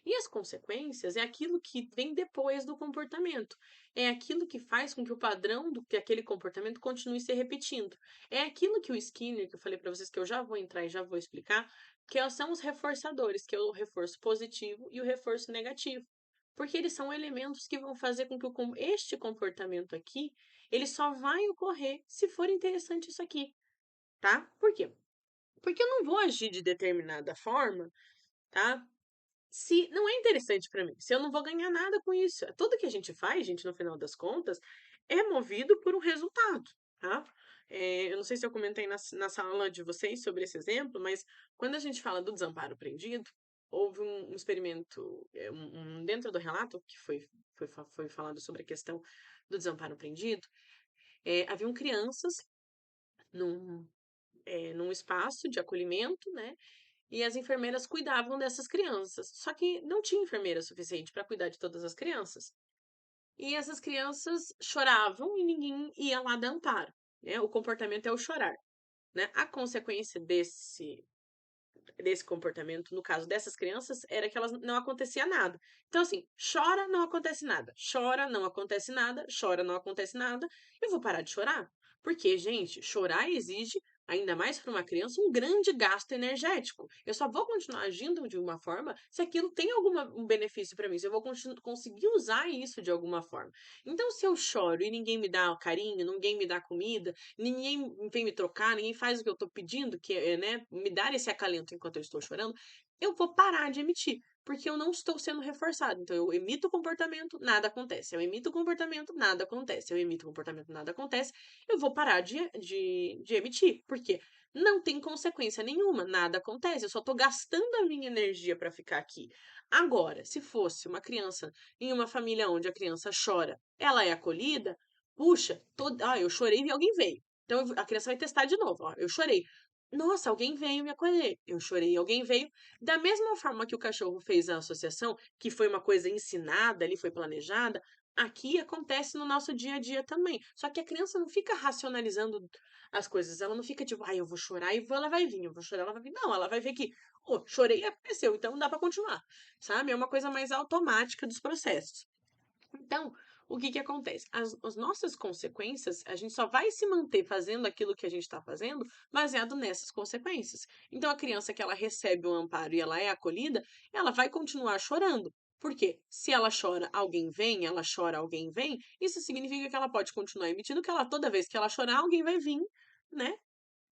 E as consequências é aquilo que vem depois do comportamento. É aquilo que faz com que o padrão do que aquele comportamento continue se repetindo. É aquilo que o Skinner, que eu falei para vocês que eu já vou entrar e já vou explicar, são os reforçadores, que é o reforço positivo e o reforço negativo. Porque eles são elementos que vão fazer com que este comportamento aqui ele só vai ocorrer se for interessante isso aqui, tá? Por quê? Porque eu não vou agir de determinada forma, tá? Se não é interessante para mim, se eu não vou ganhar nada com isso. Tudo que a gente faz, gente, no final das contas, é movido por um resultado, tá? Eu não sei se eu comentei na sala de vocês sobre esse exemplo, mas quando a gente fala do desamparo aprendido, houve um experimento, dentro do relato que foi falado sobre a questão do desamparo aprendido, haviam crianças num, num espaço de acolhimento, né? E as enfermeiras cuidavam dessas crianças. Só que não tinha enfermeira suficiente para cuidar de todas as crianças. E essas crianças choravam e ninguém ia lá dar amparo, né? O comportamento é o chorar, né? A consequência desse comportamento, no caso dessas crianças, era que elas não acontecia nada. Então, assim, chora, não acontece nada. Chora, não acontece nada. Chora, não acontece nada. Eu vou parar de chorar? Porque, gente, chorar exige, ainda mais para uma criança, um grande gasto energético. Eu só vou continuar agindo de uma forma se aquilo tem um benefício para mim, se eu vou conseguir usar isso de alguma forma. Então, se eu choro e ninguém me dá carinho, ninguém me dá comida, ninguém vem me trocar, ninguém faz o que eu tô pedindo, que é, né, me dar esse acalento enquanto eu estou chorando, eu vou parar de emitir, porque eu não estou sendo reforçado. Então, eu emito o comportamento, nada acontece. Eu emito o comportamento, nada acontece. Eu emito o comportamento, nada acontece. Eu vou parar de emitir, porque não tem consequência nenhuma, nada acontece. Eu só tô gastando a minha energia para ficar aqui. Agora, se fosse uma criança em uma família onde a criança chora, ela é acolhida, puxa, eu chorei e alguém veio. Então a criança vai testar de novo. Ó, eu chorei. Nossa, alguém veio me acolher. Eu chorei, alguém veio. Da mesma forma que o cachorro fez a associação, que foi uma coisa ensinada, ali foi planejada, aqui acontece no nosso dia a dia também. Só que a criança não fica racionalizando as coisas. Ela não fica tipo, eu vou chorar e ela vai vir, eu vou chorar, ela vai vir. Não, ela vai ver que, chorei e aconteceu, então dá pra continuar. Sabe? É uma coisa mais automática dos processos. Então, o que que acontece? As nossas consequências, a gente só vai se manter fazendo aquilo que a gente está fazendo baseado nessas consequências. Então, a criança que ela recebe o amparo e ela é acolhida, ela vai continuar chorando. Por quê? Se ela chora, alguém vem, ela chora, alguém vem, isso significa que ela pode continuar emitindo que ela, toda vez que ela chorar, alguém vai vir, né?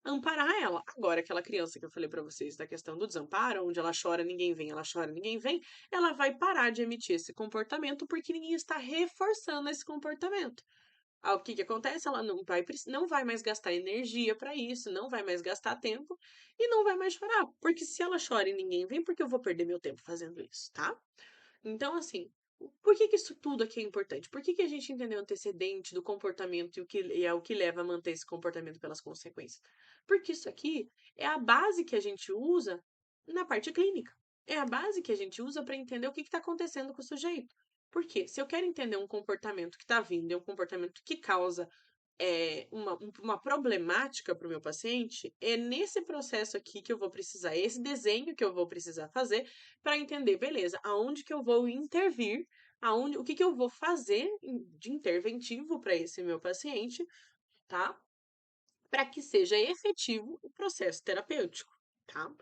Amparar ela. Agora, aquela criança que eu falei pra vocês da questão do desamparo, onde ela chora, ninguém vem, ela chora, ninguém vem, ela vai parar de emitir esse comportamento porque ninguém está reforçando esse comportamento. O que que acontece? Ela não vai mais gastar energia para isso, não vai mais gastar tempo e não vai mais chorar. Porque se ela chora e ninguém vem, porque eu vou perder meu tempo fazendo isso, tá? Então, assim, por que que isso tudo aqui é importante? Por que que a gente entendeu o antecedente do comportamento e é o que leva a manter esse comportamento pelas consequências? Porque isso aqui é a base que a gente usa na parte clínica. É a base que a gente usa para entender o que está acontecendo com o sujeito. Porque se eu quero entender um comportamento que está vindo, é um comportamento que causa uma problemática para o meu paciente, é nesse processo aqui que eu vou precisar, é esse desenho que eu vou precisar fazer para entender, beleza, aonde que eu vou intervir, o que que eu vou fazer de interventivo para esse meu paciente, tá? Para que seja efetivo o processo terapêutico, tá?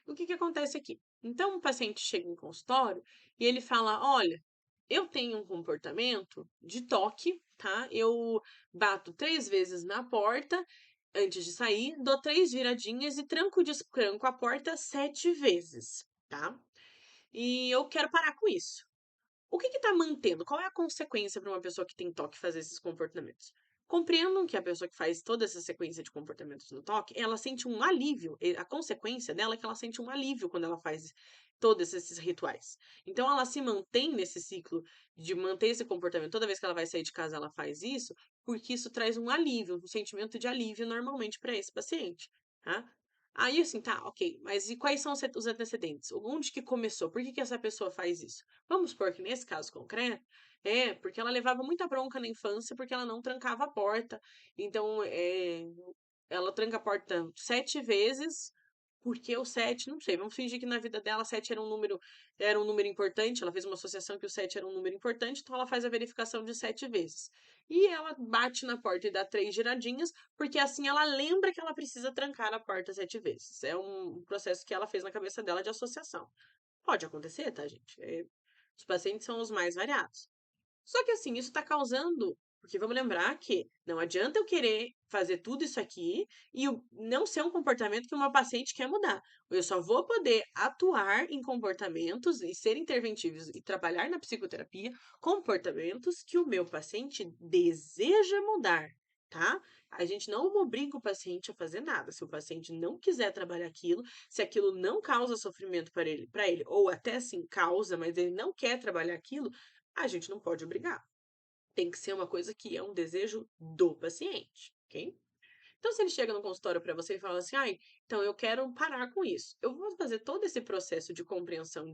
O que que acontece aqui? Então, o paciente chega em consultório e ele fala: olha, eu tenho um comportamento de toque, tá? Eu bato 3 vezes na porta antes de sair, dou 3 viradinhas e tranco a porta 7 vezes, tá? E eu quero parar com isso. O que está mantendo? Qual é a consequência para uma pessoa que tem toque fazer esses comportamentos? Compreendam que a pessoa que faz toda essa sequência de comportamentos no toque, ela sente um alívio. A consequência dela é que ela sente um alívio quando ela faz todos esses rituais. Então, ela se mantém nesse ciclo de manter esse comportamento. Toda vez que ela vai sair de casa, ela faz isso, porque isso traz um alívio, um sentimento de alívio normalmente para esse paciente, tá? Aí, assim, tá, ok, mas e quais são os antecedentes? Onde que começou? Por que que essa pessoa faz isso? Vamos supor que nesse caso concreto, porque ela levava muita bronca na infância porque ela não trancava a porta. Então, ela tranca a porta 7 vezes, porque o 7, não sei, vamos fingir que na vida dela 7 era um número importante, ela fez uma associação que o 7 era um número importante, então ela faz a verificação de 7 vezes. E ela bate na porta e dá 3 giradinhas, porque assim ela lembra que ela precisa trancar a porta 7 vezes. É um processo que ela fez na cabeça dela de associação. Pode acontecer, tá, gente? Os pacientes são os mais variados. Só que assim, isso está causando Porque vamos lembrar que não adianta eu querer fazer tudo isso aqui e não ser um comportamento que uma paciente quer mudar. Eu só vou poder atuar em comportamentos e ser interventivos e trabalhar na psicoterapia comportamentos que o meu paciente deseja mudar, tá? A gente não obriga o paciente a fazer nada. Se o paciente não quiser trabalhar aquilo, se aquilo não causa sofrimento para ele, ou até assim causa, mas ele não quer trabalhar aquilo, a gente não pode obrigar. Tem que ser uma coisa que é um desejo do paciente, ok? Então, se ele chega no consultório para você e fala assim, ai, então eu quero parar com isso. Eu vou fazer todo esse processo de compreensão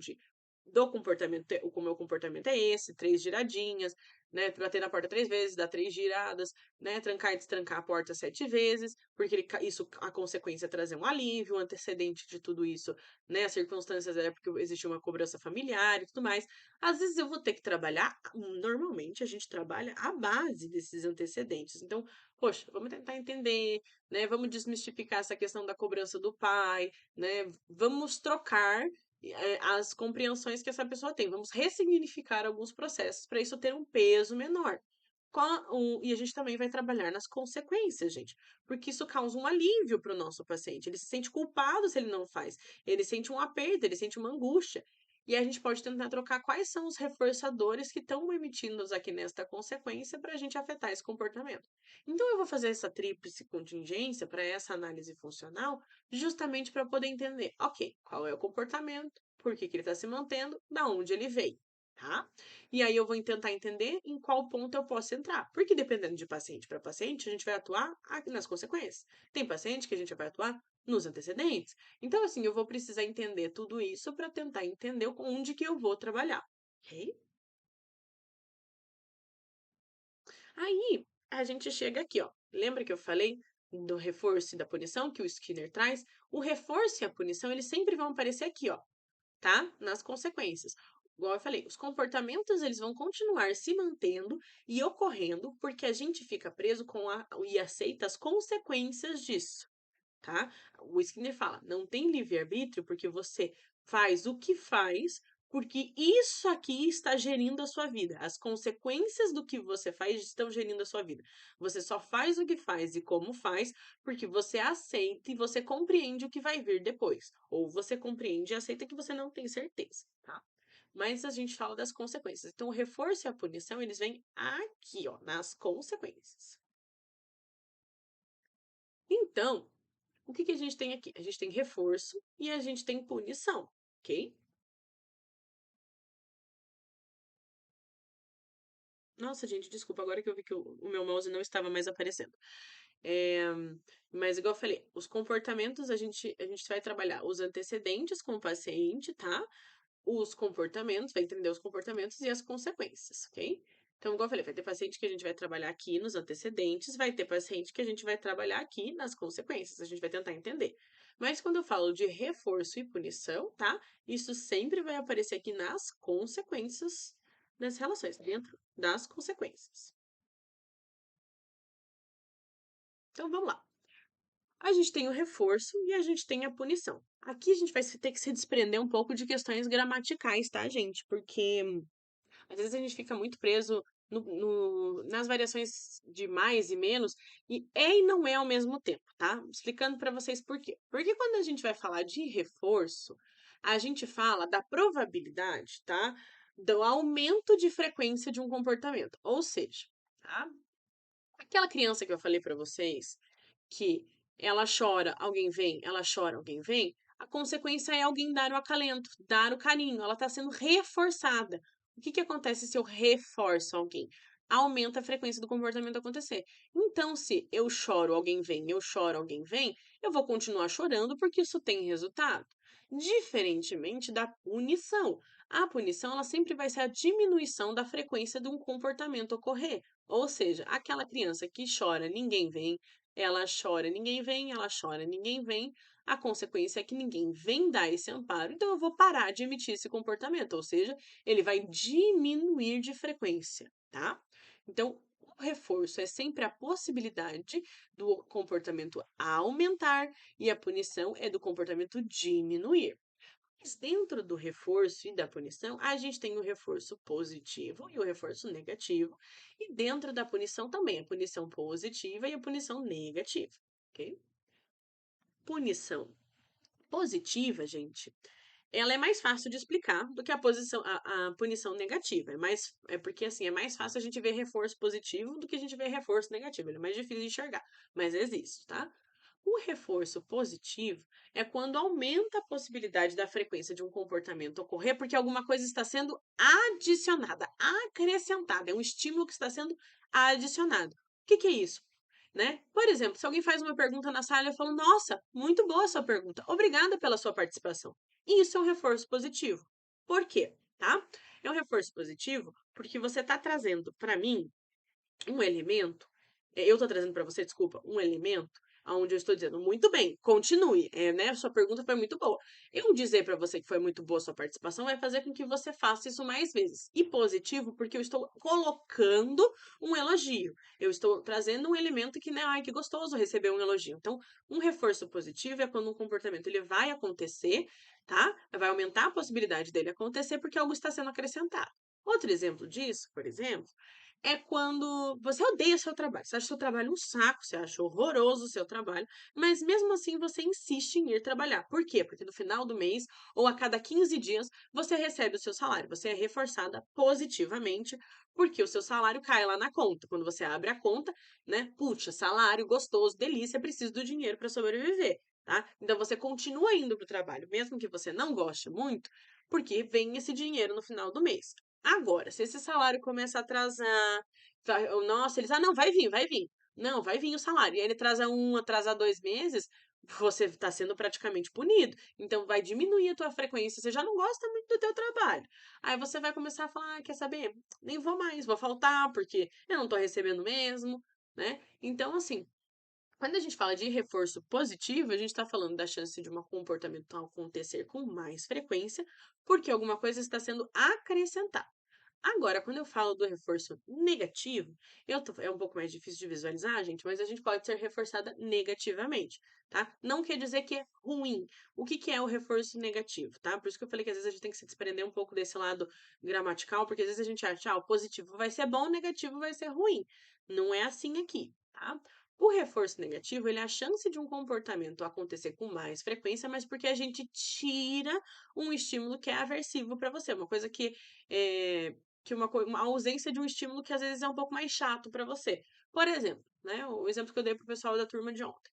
do comportamento, o meu comportamento é esse, 3 giradinhas, né? Bater na porta 3 vezes, dar 3 giradas, né? Trancar e destrancar a porta 7 vezes, porque isso, a consequência é trazer um alívio, um antecedente de tudo isso, né? As circunstâncias é porque existe uma cobrança familiar e tudo mais. Às vezes eu vou ter que trabalhar, normalmente a gente trabalha a base desses antecedentes. Então, poxa, vamos tentar entender, né? Vamos desmistificar essa questão da cobrança do pai, né? Vamos trocar as compreensões que essa pessoa tem. Vamos ressignificar alguns processos para isso ter um peso menor. E a gente também vai trabalhar nas consequências, gente, porque isso causa um alívio para o nosso paciente. Ele se sente culpado se ele não faz, ele sente um aperto, ele sente uma angústia. E a gente pode tentar trocar quais são os reforçadores que estão emitindo aqui nesta consequência para a gente afetar esse comportamento. Então, eu vou fazer essa tríplice contingência para essa análise funcional, justamente para poder entender, ok, qual é o comportamento, por que ele está se mantendo, da onde ele veio, tá? E aí eu vou tentar entender em qual ponto eu posso entrar, porque dependendo de paciente para paciente, a gente vai atuar nas consequências. Tem paciente que a gente vai atuar nos antecedentes. Então, assim, eu vou precisar entender tudo isso para tentar entender onde que eu vou trabalhar, ok? Aí a gente chega aqui, ó. Lembra que eu falei do reforço e da punição que o Skinner traz? O reforço e a punição, eles sempre vão aparecer aqui, ó, tá? Nas consequências. Igual eu falei, os comportamentos eles vão continuar se mantendo e ocorrendo porque a gente fica preso e aceita as consequências disso, tá? O Skinner fala, não tem livre-arbítrio porque você faz o que faz, porque isso aqui está gerindo a sua vida. As consequências do que você faz estão gerindo a sua vida. Você só faz o que faz e como faz porque você aceita e você compreende o que vai vir depois. Ou você compreende e aceita que você não tem certeza, tá? Mas a gente fala das consequências. Então, o reforço e a punição, eles vêm aqui, ó, nas consequências. Então, o que que a gente tem aqui? A gente tem reforço e a gente tem punição, ok? Nossa, gente, desculpa, agora que eu vi que o meu mouse não estava mais aparecendo. É, mas, igual eu falei, os comportamentos a gente vai trabalhar os antecedentes com o paciente, tá? Os comportamentos, vai entender os comportamentos e as consequências, ok? Então, igual eu falei, vai ter paciente que a gente vai trabalhar aqui nos antecedentes, vai ter paciente que a gente vai trabalhar aqui nas consequências, a gente vai tentar entender. Mas quando eu falo de reforço e punição, tá? Isso sempre vai aparecer aqui nas consequências das relações, dentro das consequências. Então, vamos lá. A gente tem o reforço e a gente tem a punição. Aqui a gente vai ter que se desprender um pouco de questões gramaticais, tá, gente? Porque às vezes a gente fica muito preso nas variações de mais e menos, e é e não é ao mesmo tempo, tá? Explicando para vocês por quê. Porque quando a gente vai falar de reforço, a gente fala da probabilidade, tá? Do aumento de frequência de um comportamento. Ou seja, tá? Aquela criança que eu falei para vocês, que ela chora, alguém vem, ela chora, alguém vem, a consequência é alguém dar o acalento, dar o carinho, ela está sendo reforçada. O que que acontece se eu reforço alguém? Aumenta a frequência do comportamento acontecer. Então, se eu choro, alguém vem, eu choro, alguém vem, eu vou continuar chorando porque isso tem resultado. Diferentemente da punição. A punição, ela sempre vai ser a diminuição da frequência de um comportamento ocorrer. Ou seja, aquela criança que chora, ninguém vem, ela chora, ninguém vem, ela chora, ninguém vem. A consequência é que ninguém vem dar esse amparo, então eu vou parar de emitir esse comportamento, ou seja, ele vai diminuir de frequência, tá? Então, o reforço é sempre a possibilidade do comportamento aumentar e a punição é do comportamento diminuir. Mas dentro do reforço e da punição, a gente tem o reforço positivo e o reforço negativo. E dentro da punição também, a punição positiva e a punição negativa, ok? Punição positiva, gente, ela é mais fácil de explicar do que a punição negativa. É porque assim, é mais fácil a gente ver reforço positivo do que a gente ver reforço negativo. Ele é mais difícil de enxergar, mas existe, tá? O reforço positivo é quando aumenta a possibilidade da frequência de um comportamento ocorrer porque alguma coisa está sendo adicionada, acrescentada. É um estímulo que está sendo adicionado. O que é isso? Né? Por exemplo, se alguém faz uma pergunta na sala, eu falo: Nossa, muito boa a sua pergunta. Obrigada pela sua participação. E isso é um reforço positivo. Por quê? Tá? É um reforço positivo porque você está trazendo para mim um elemento, eu estou trazendo para você, desculpa, um elemento onde eu estou dizendo, muito bem, continue, né? Sua pergunta foi muito boa. Eu dizer para você que foi muito boa a sua participação vai fazer com que você faça isso mais vezes. E positivo, porque eu estou colocando um elogio. Eu estou trazendo um elemento que, né, ai, que gostoso receber um elogio. Então, um reforço positivo é quando um comportamento ele vai acontecer, tá? Vai aumentar a possibilidade dele acontecer porque algo está sendo acrescentado. Outro exemplo disso, por exemplo, é quando você odeia seu trabalho, você acha seu trabalho um saco, você acha horroroso o seu trabalho, mas mesmo assim você insiste em ir trabalhar. Por quê? Porque no final do mês ou a cada 15 dias você recebe o seu salário, você é reforçada positivamente porque o seu salário cai lá na conta. Quando você abre a conta, né? Puxa, salário gostoso, delícia, preciso do dinheiro para sobreviver, tá? Então você continua indo para o trabalho, mesmo que você não goste muito, porque vem esse dinheiro no final do mês. Agora, se esse salário começa a atrasar, nossa, eles, não, vai vir, vai vir. Não, vai vir o salário. E aí ele atrasa 2 meses, você está sendo praticamente punido. Então vai diminuir a tua frequência, você já não gosta muito do teu trabalho. Aí você vai começar a falar, quer saber? Nem vou mais, vou faltar, porque eu não estou recebendo mesmo, né? Então, assim, quando a gente fala de reforço positivo, a gente está falando da chance de um comportamento acontecer com mais frequência, porque alguma coisa está sendo acrescentada. Agora, quando eu falo do reforço negativo, é um pouco mais difícil de visualizar, gente, mas a gente pode ser reforçada negativamente, tá? Não quer dizer que é ruim. O que é o reforço negativo, tá? Por isso que eu falei que às vezes a gente tem que se desprender um pouco desse lado gramatical, porque às vezes a gente acha, o positivo vai ser bom, o negativo vai ser ruim. Não é assim aqui, tá? O reforço negativo, ele é a chance de um comportamento acontecer com mais frequência, mas porque a gente tira um estímulo que é aversivo para você, uma coisa uma ausência de um estímulo que às vezes é um pouco mais chato para você. Por exemplo, né, o exemplo que eu dei pro pessoal da turma de ontem.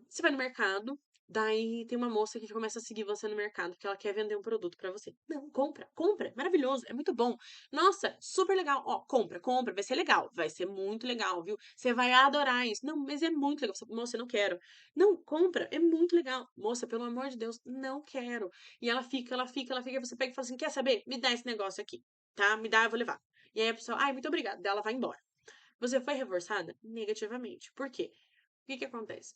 Você vai no mercado, daí tem uma moça que começa a seguir você no mercado, que ela quer vender um produto pra você. Não, compra, compra, maravilhoso, é muito bom. Nossa, super legal. Ó, compra, compra, vai ser legal, vai ser muito legal, viu? Você vai adorar isso. Não, mas é muito legal. Moça, eu não quero. Não, compra, é muito legal. Moça, pelo amor de Deus, não quero. E ela fica, e você pega e fala assim: quer saber? Me dá esse negócio aqui, tá? Me dá, eu vou levar. E aí a pessoa, ai, muito obrigada. Daí ela vai embora. Você foi reforçada negativamente. Por quê? O que que acontece?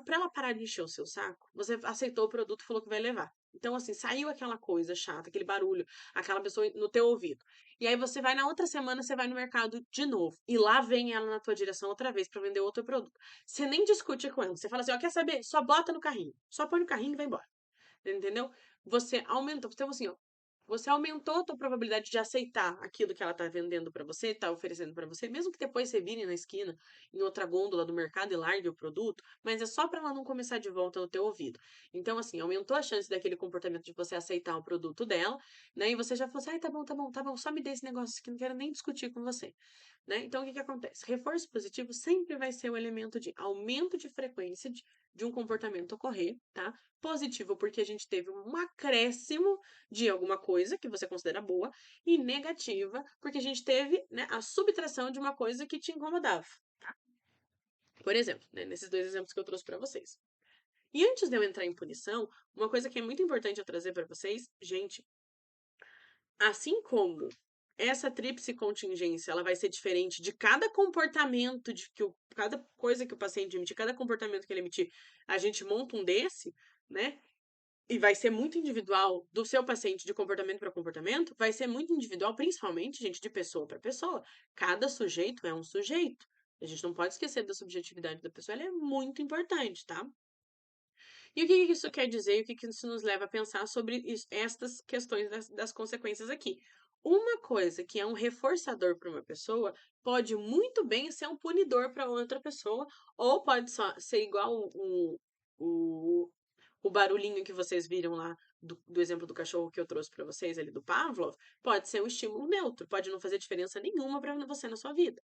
Pra ela parar de encher o seu saco, você aceitou o produto e falou que vai levar. Então, assim, saiu aquela coisa chata, aquele barulho, aquela pessoa no teu ouvido. E aí você vai na outra semana, você vai no mercado de novo. E lá vem ela na tua direção outra vez pra vender outro produto. Você nem discute com ela. Você fala assim, ó, quer saber? Só bota no carrinho. Só põe no carrinho e vai embora. Entendeu? Você aumentou. Então, assim, ó, você aumentou a tua probabilidade de aceitar aquilo que ela tá vendendo pra você, tá oferecendo pra você, mesmo que depois você vire na esquina, em outra gôndola do mercado e largue o produto, mas é só pra ela não começar de volta no teu ouvido. Então, assim, aumentou a chance daquele comportamento de você aceitar o produto dela, né? E você já falou assim, ai, tá bom, tá bom, tá bom, só me dê esse negócio aqui, não quero nem discutir com você, né? Então, o que que acontece? Reforço positivo sempre vai ser o elemento de aumento de frequência de um comportamento ocorrer, tá? Positivo porque a gente teve um acréscimo de alguma coisa que você considera boa, e negativa porque a gente teve, né, a subtração de uma coisa que te incomodava. Por exemplo, né, nesses dois exemplos que eu trouxe para vocês. E antes de eu entrar em punição, uma coisa que é muito importante eu trazer para vocês, gente, assim como essa tríplice contingência, ela vai ser diferente de cada comportamento cada coisa que o paciente emitir, cada comportamento que ele emitir, a gente monta um desse, né? E vai ser muito individual do seu paciente de comportamento para comportamento, vai ser muito individual, principalmente, gente, de pessoa para pessoa. Cada sujeito é um sujeito. A gente não pode esquecer da subjetividade da pessoa, ela é muito importante, tá? E o que que isso quer dizer? E o que que isso nos leva a pensar sobre estas questões das consequências aqui? Uma coisa que é um reforçador para uma pessoa pode muito bem ser um punidor para outra pessoa, ou pode só ser igual o, o barulhinho que vocês viram lá do exemplo do cachorro que eu trouxe para vocês ali do Pavlov, pode ser um estímulo neutro, pode não fazer diferença nenhuma para você na sua vida.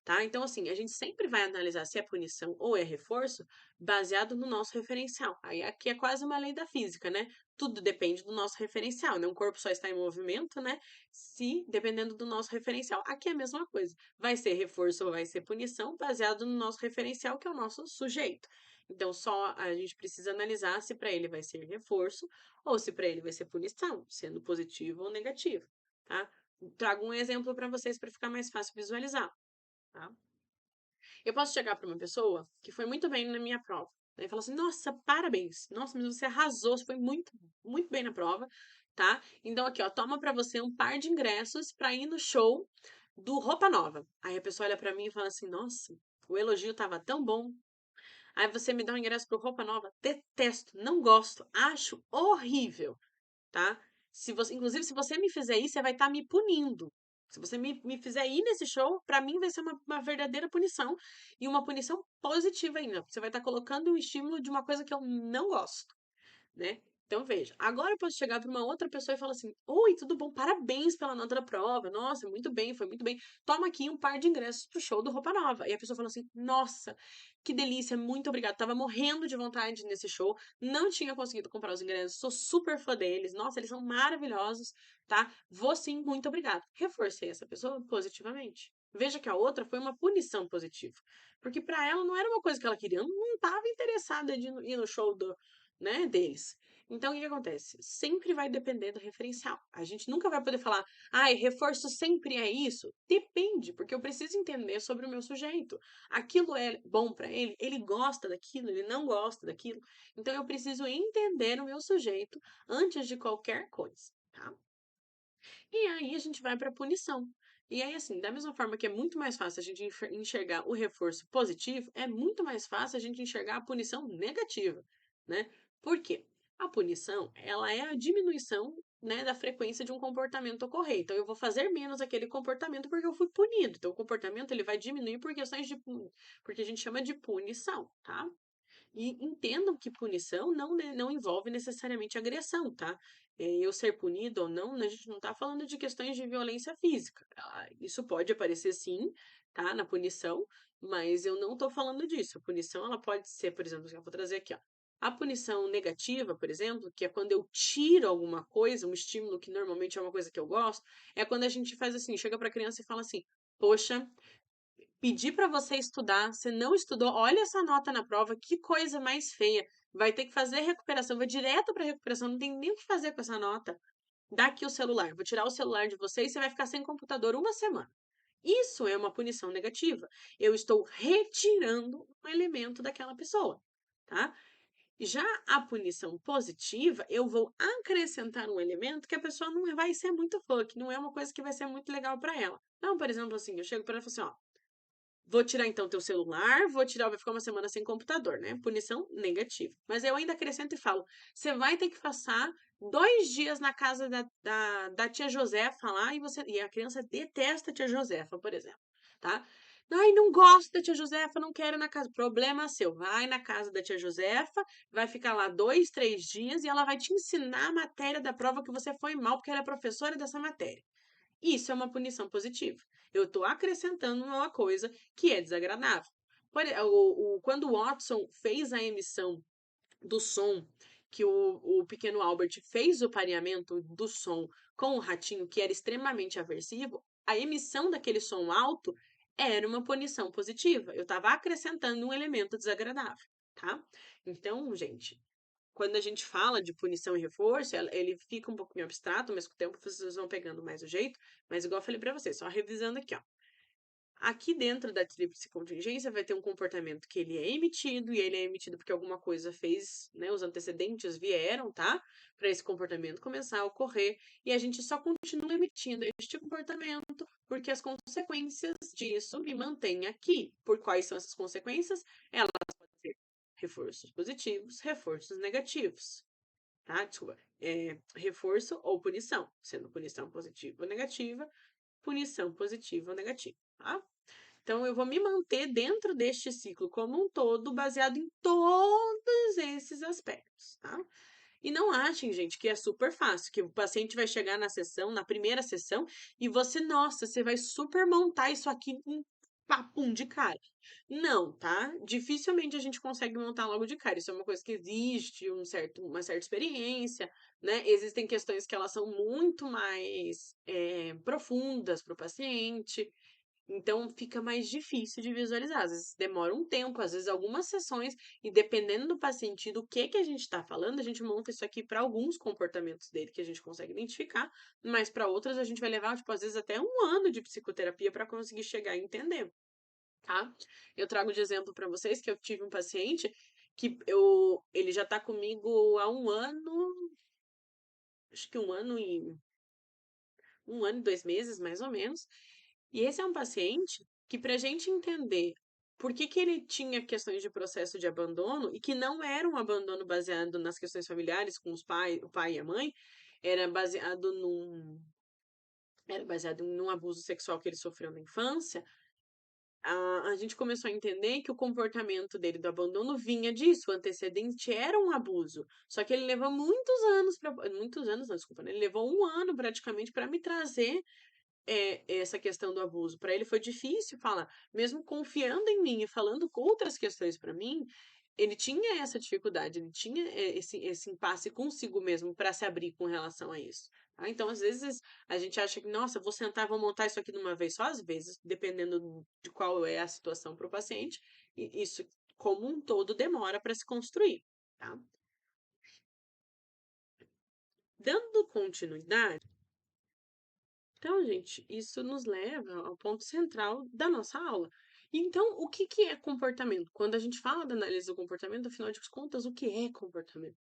Tá? Então, assim, a gente sempre vai analisar se é punição ou é reforço baseado no nosso referencial. Aí aqui é quase uma lei da física, né? Tudo depende do nosso referencial, né? Um corpo só está em movimento, né? Se dependendo do nosso referencial. Aqui é a mesma coisa. Vai ser reforço ou vai ser punição baseado no nosso referencial, que é o nosso sujeito. Então, só a gente precisa analisar se para ele vai ser reforço ou se para ele vai ser punição, sendo positivo ou negativo, tá? Trago um exemplo para vocês para ficar mais fácil visualizar. Tá? Eu posso chegar para uma pessoa que foi muito bem na minha prova, né, e falar assim: nossa, parabéns, nossa, mas você arrasou, você foi muito, muito bem na prova, tá? Então aqui, ó, toma para você um par de ingressos para ir no show do Roupa Nova. Aí a pessoa olha para mim e fala assim: nossa, o elogio tava tão bom. Aí você me dá um ingresso pro Roupa Nova, detesto, não gosto, acho horrível, tá? Se você, inclusive, se você me fizer isso, você vai estar me punindo. Se você me fizer ir nesse show, pra mim vai ser uma verdadeira punição. E uma punição positiva ainda. Você vai estar colocando um estímulo de uma coisa que eu não gosto, né? Então veja, agora eu posso chegar para uma outra pessoa e falar assim: oi, tudo bom? Parabéns pela nota da prova. Nossa, muito bem, foi muito bem. Toma aqui um par de ingressos pro show do Roupa Nova. E a pessoa fala assim: nossa, que delícia, muito obrigada. Tava morrendo de vontade nesse show, não tinha conseguido comprar os ingressos, sou super fã deles. Nossa, eles são maravilhosos, tá? Vou sim, muito obrigada. Reforcei essa pessoa positivamente. Veja que a outra foi uma punição positiva. Porque para ela não era uma coisa que ela queria, ela não estava interessada de ir no show né, deles. Então, o que acontece? Sempre vai depender do referencial. A gente nunca vai poder falar, reforço sempre é isso. Depende, porque eu preciso entender sobre o meu sujeito. Aquilo é bom para ele gosta daquilo, ele não gosta daquilo. Então, eu preciso entender o meu sujeito antes de qualquer coisa, tá? E aí a gente vai para punição. E aí, assim, da mesma forma que é muito mais fácil a gente enxergar o reforço positivo, é muito mais fácil a gente enxergar a punição negativa, né? Por quê? A punição, ela é a diminuição, né, da frequência de um comportamento ocorrer. Então, eu vou fazer menos aquele comportamento porque eu fui punido. Então, o comportamento ele vai diminuir por questões porque a gente chama de punição, tá? E entendam que punição não envolve necessariamente agressão, tá? Eu ser punido ou não, a gente não tá falando de questões de violência física. Isso pode aparecer sim, tá? Na punição, mas eu não tô falando disso. A punição, ela pode ser, por exemplo, eu vou trazer aqui, ó. A punição negativa, por exemplo, que é quando eu tiro alguma coisa, um estímulo que normalmente é uma coisa que eu gosto, é quando a gente faz assim, chega pra criança e fala assim: poxa, pedi para você estudar, você não estudou, olha essa nota na prova, que coisa mais feia. Vai ter que fazer recuperação, vai direto para recuperação, não tem nem o que fazer com essa nota. Dá aqui o celular, vou tirar o celular de você e você vai ficar sem computador uma semana. Isso é uma punição negativa. Eu estou retirando um elemento daquela pessoa, tá? Já a punição positiva, eu vou acrescentar um elemento que a pessoa não vai ser muito fã, que não é uma coisa que vai ser muito legal para ela. Então, por exemplo, assim, eu chego para ela e falo assim, ó, vou tirar então teu celular, vai ficar uma semana sem computador, né? Punição negativa. Mas eu ainda acrescento e falo: você vai ter que passar 2 dias na casa da tia Josefa lá e a criança detesta a tia Josefa, por exemplo, tá? Ai, não gosto da tia Josefa, não quero ir na casa. Problema seu. Vai na casa da tia Josefa, vai ficar lá 2, 3 dias e ela vai te ensinar a matéria da prova que você foi mal, porque ela é professora dessa matéria. Isso é uma punição positiva. Eu estou acrescentando uma coisa que é desagradável. Quando o Watson fez a emissão do som, que o pequeno Albert fez o pareamento do som com o ratinho, que era extremamente aversivo, a emissão daquele som alto era uma punição positiva. Eu estava acrescentando um elemento desagradável, tá? Então, gente, quando a gente fala de punição e reforço, ele fica um pouquinho abstrato, mas com o tempo vocês vão pegando mais o jeito. Mas igual eu falei pra vocês, só revisando aqui, ó. Aqui dentro da tríplice contingência vai ter um comportamento que ele é emitido, e ele é emitido porque alguma coisa fez, né? Os antecedentes vieram, tá? Para esse comportamento começar a ocorrer, e a gente só continua emitindo este comportamento porque as consequências disso me mantêm aqui. Por quais são essas consequências? Elas podem ser reforços positivos, reforços negativos, tá? Desculpa, reforço ou punição, sendo punição positiva ou negativa, punição positiva ou negativa, tá? Então, eu vou me manter dentro deste ciclo como um todo, baseado em todos esses aspectos, tá? E não achem, gente, que é super fácil, que o paciente vai chegar na sessão, na primeira sessão, e você, nossa, você vai super montar isso aqui em papum de cara. Não, tá? Dificilmente a gente consegue montar logo de cara. Isso é uma coisa que existe uma certa experiência, né? Existem questões que elas são muito mais profundas para o paciente. Então fica mais difícil de visualizar. Às vezes demora um tempo, às vezes algumas sessões, e dependendo do paciente e do que a gente está falando, a gente monta isso aqui para alguns comportamentos dele que a gente consegue identificar, mas para outras a gente vai levar, tipo, às vezes até um ano de psicoterapia para conseguir chegar a entender, tá? Eu trago de exemplo para vocês que eu tive um paciente que ele já está comigo há um ano, acho que um ano e 2 meses, mais ou menos. E esse é um paciente que, para a gente entender por que ele tinha questões de processo de abandono e que não era um abandono baseado nas questões familiares com o pai e a mãe, era baseado num abuso sexual que ele sofreu na infância, a gente começou a entender que o comportamento dele do abandono vinha disso, o antecedente era um abuso. Só que ele levou muitos anos para. Muitos anos, não, desculpa, né? Ele levou um ano praticamente para me trazer essa questão do abuso. Para ele foi difícil falar, mesmo confiando em mim e falando com outras questões para mim, ele tinha essa dificuldade, ele tinha esse impasse consigo mesmo para se abrir com relação a isso. Tá? Então, às vezes, a gente acha que, nossa, vou sentar, vou montar isso aqui de uma vez só, às vezes, dependendo de qual é a situação para o paciente, e isso, como um todo, demora para se construir. Tá? Dando continuidade, então, gente, isso nos leva ao ponto central da nossa aula. Então, o que que é comportamento? Quando a gente fala da análise do comportamento, afinal de contas, o que é comportamento?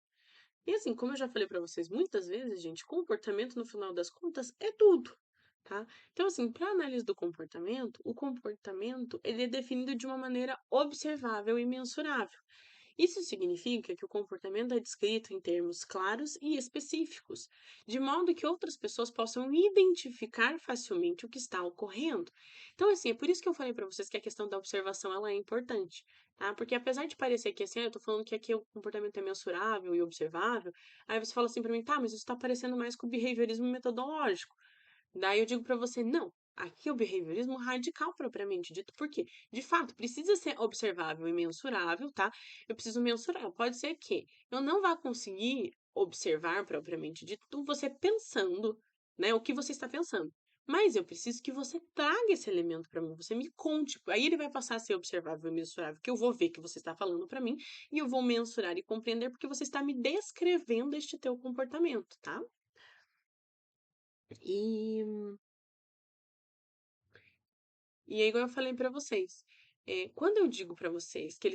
E assim, como eu já falei pra vocês muitas vezes, gente, comportamento no final das contas é tudo, tá? Então, assim, para análise do comportamento, o comportamento ele é definido de uma maneira observável e mensurável. Isso significa que o comportamento é descrito em termos claros e específicos, de modo que outras pessoas possam identificar facilmente o que está ocorrendo. Então, assim, é por isso que eu falei para vocês que a questão da observação ela é importante, tá? Porque apesar de parecer que assim, eu tô falando que aqui o comportamento é mensurável e observável, aí você fala assim para mim, tá, mas isso tá parecendo mais com o behaviorismo metodológico. Daí eu digo para você, não. Aqui é o behaviorismo radical propriamente dito, porque, de fato, precisa ser observável e mensurável, tá? Eu preciso mensurar. Pode ser que eu não vá conseguir observar propriamente dito você pensando, né, o que você está pensando. Mas eu preciso que você traga esse elemento para mim, você me conte. Aí ele vai passar a ser observável e mensurável, que eu vou ver que você está falando para mim e eu vou mensurar e compreender porque você está me descrevendo este teu comportamento, tá? E E aí, igual eu falei pra vocês, quando eu digo pra vocês que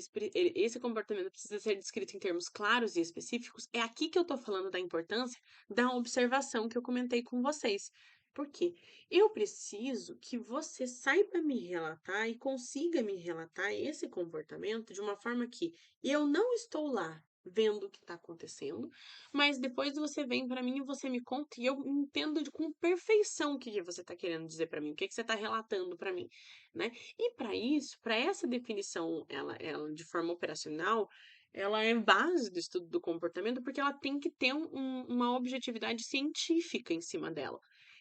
esse comportamento precisa ser descrito em termos claros e específicos, é aqui que eu tô falando da importância da observação que eu comentei com vocês. Por quê? Eu preciso que você saiba me relatar e consiga me relatar esse comportamento de uma forma que eu não estou lá vendo o que está acontecendo, mas depois você vem pra mim e você me conta e eu entendo com perfeição o que que você está querendo dizer pra mim, o que que você está relatando pra mim, né? E para isso, para essa definição, ela de forma operacional, ela é base do estudo do comportamento porque ela tem que ter uma objetividade científica em cima dela.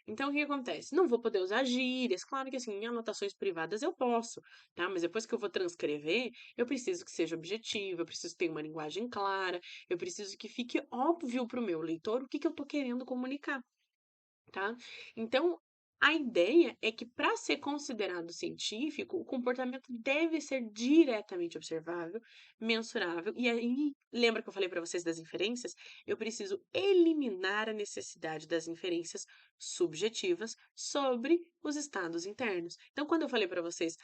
Então, o que acontece? Não vou poder usar gírias, claro que assim, em anotações privadas eu posso, tá? Mas depois que eu vou transcrever, eu preciso que seja objetivo, eu preciso ter uma linguagem clara, eu preciso que fique óbvio para o meu leitor o que que eu tô querendo comunicar, tá? Então, a ideia é que, para ser considerado científico, o comportamento deve ser diretamente observável, mensurável, e aí, lembra que eu falei para vocês das inferências? Eu preciso eliminar a necessidade das inferências subjetivas sobre os estados internos. Então, quando eu falei para vocês,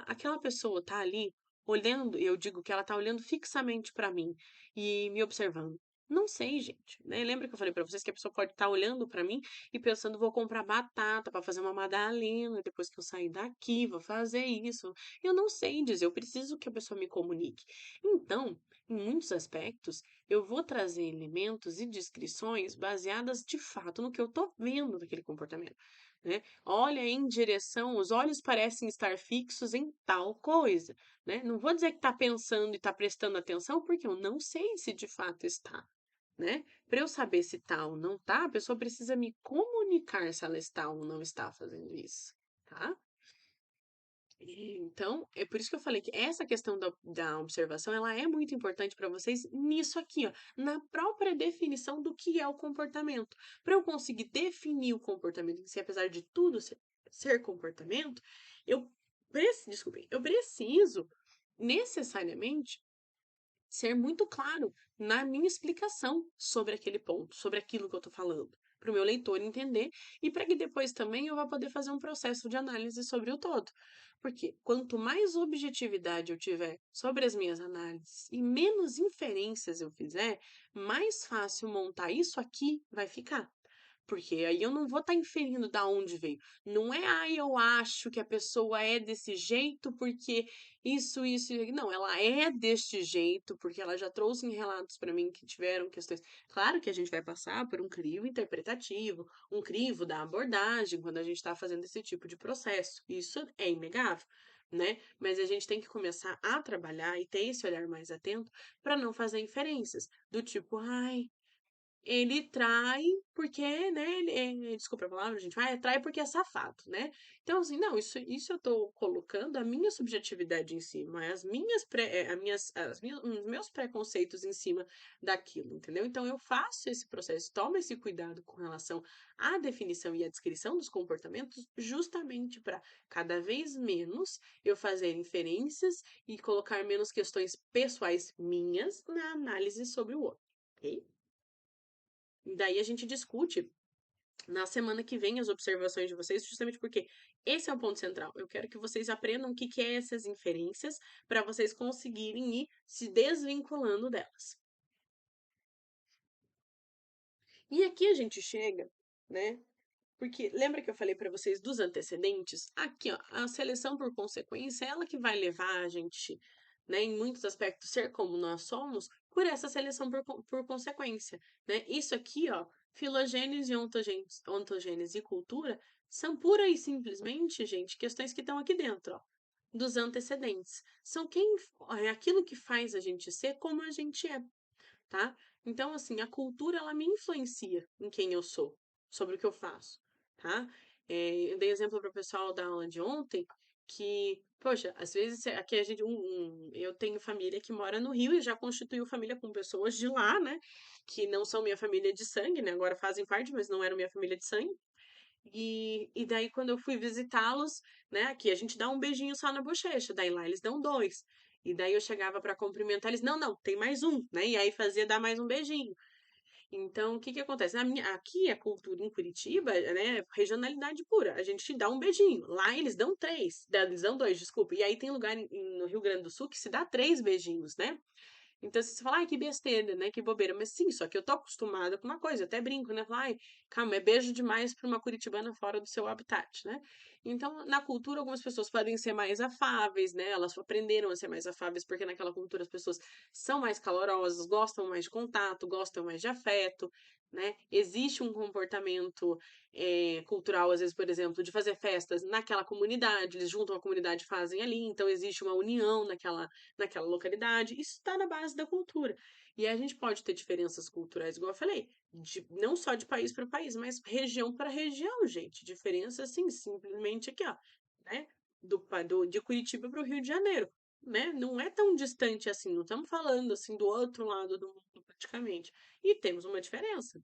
aquela pessoa tá ali olhando, eu digo que ela tá olhando fixamente para mim e me observando. Não sei, gente, né? Lembra que eu falei para vocês que a pessoa pode estar olhando para mim e pensando, vou comprar batata para fazer uma madalena, depois que eu sair daqui, vou fazer isso. Eu não sei dizer, eu preciso que a pessoa me comunique. Então, Em muitos aspectos, eu vou trazer elementos e descrições baseadas de fato no que eu tô vendo daquele comportamento, né? Olha em direção, os olhos parecem estar fixos em tal coisa, né? Não vou dizer que tá pensando e tá prestando atenção, porque eu não sei se de fato está, né? Para eu saber se tá ou não tá, a pessoa precisa me comunicar se ela está ou não está fazendo isso, tá? Então, é por isso que eu falei que essa questão da observação, ela é muito importante para vocês nisso aqui, ó, na própria definição do que é o comportamento. Para eu conseguir definir o comportamento em si, apesar de tudo ser comportamento, eu desculpem, eu preciso necessariamente ser muito claro na minha explicação sobre aquele ponto, sobre aquilo que eu estou falando, para o meu leitor entender e para que depois também eu vá poder fazer um processo de análise sobre o todo. Porque quanto mais objetividade eu tiver sobre as minhas análises e menos inferências eu fizer, mais fácil montar isso aqui vai ficar. Porque aí eu não vou estar inferindo da onde veio. Não é, eu acho que a pessoa é desse jeito porque isso. Não, ela é deste jeito porque ela já trouxe em relatos para mim que tiveram questões. Claro que a gente vai passar por um crivo interpretativo, um crivo da abordagem quando a gente está fazendo esse tipo de processo. Isso é inegável. Né? Mas a gente tem que começar a trabalhar e ter esse olhar mais atento para não fazer inferências do tipo, ai, ele trai porque, né, desculpa a palavra, gente, mas trai porque é safado, né? Então, assim, não, isso eu tô colocando a minha subjetividade em cima, os meus preconceitos em cima daquilo, entendeu? Então, eu faço esse processo, tomo esse cuidado com relação à definição e à descrição dos comportamentos, justamente para cada vez menos eu fazer inferências e colocar menos questões pessoais minhas na análise sobre o outro, ok? E daí a gente discute na semana que vem as observações de vocês, justamente porque esse é o ponto central. Eu quero que vocês aprendam o que que é essas inferências para vocês conseguirem ir se desvinculando delas. E aqui a gente chega, né? Porque lembra que eu falei para vocês dos antecedentes? Aqui, ó, a seleção por consequência é ela que vai levar a gente, né, em muitos aspectos, ser como nós somos, por essa seleção por consequência, né? Isso aqui, ó, filogênese, ontogênese e cultura são pura e simplesmente, gente, questões que estão aqui dentro, ó, dos antecedentes. São é aquilo que faz a gente ser como a gente é, tá? Então, assim, a cultura ela me influencia em quem eu sou, sobre o que eu faço, tá? Eu dei exemplo para o pessoal da aula de ontem que, poxa, às vezes aqui a gente, eu tenho família que mora no Rio e já constituiu família com pessoas de lá, né? Que não são minha família de sangue, né? Agora fazem parte, mas não eram minha família de sangue. E daí, quando eu fui visitá-los, né, aqui a gente dá um beijinho só na bochecha, daí lá eles dão dois. E daí eu chegava para cumprimentar eles, não, não, tem mais um, né? E aí fazia dar mais um beijinho. Então, o que que acontece? Aqui a cultura em Curitiba, né, regionalidade pura. A gente dá um beijinho. Lá eles dão três, eles dão dois, desculpa. E aí tem lugar no Rio Grande do Sul que se dá três beijinhos, né? Então, se você fala, ai, que besteira, né? Que bobeira. Mas sim, só que eu tô acostumada com uma coisa, eu até brinco, né? Falo, ai, calma, é beijo demais pra uma curitibana fora do seu habitat, né? Então, na cultura, algumas pessoas podem ser mais afáveis, né? Elas aprenderam a ser mais afáveis porque naquela cultura as pessoas são mais calorosas, gostam mais de contato, gostam mais de afeto, né? Existe um comportamento cultural, às vezes, por exemplo, de fazer festas naquela comunidade, eles juntam a comunidade e fazem ali, então existe uma união naquela localidade. Isso está na base da cultura. E a gente pode ter diferenças culturais, igual eu falei, não só de país para país, mas região para região, gente. Diferença, assim, simplesmente aqui, ó, né? De Curitiba para o Rio de Janeiro, né? Não é tão distante assim, não estamos falando assim do outro lado do mundo praticamente. E temos uma diferença,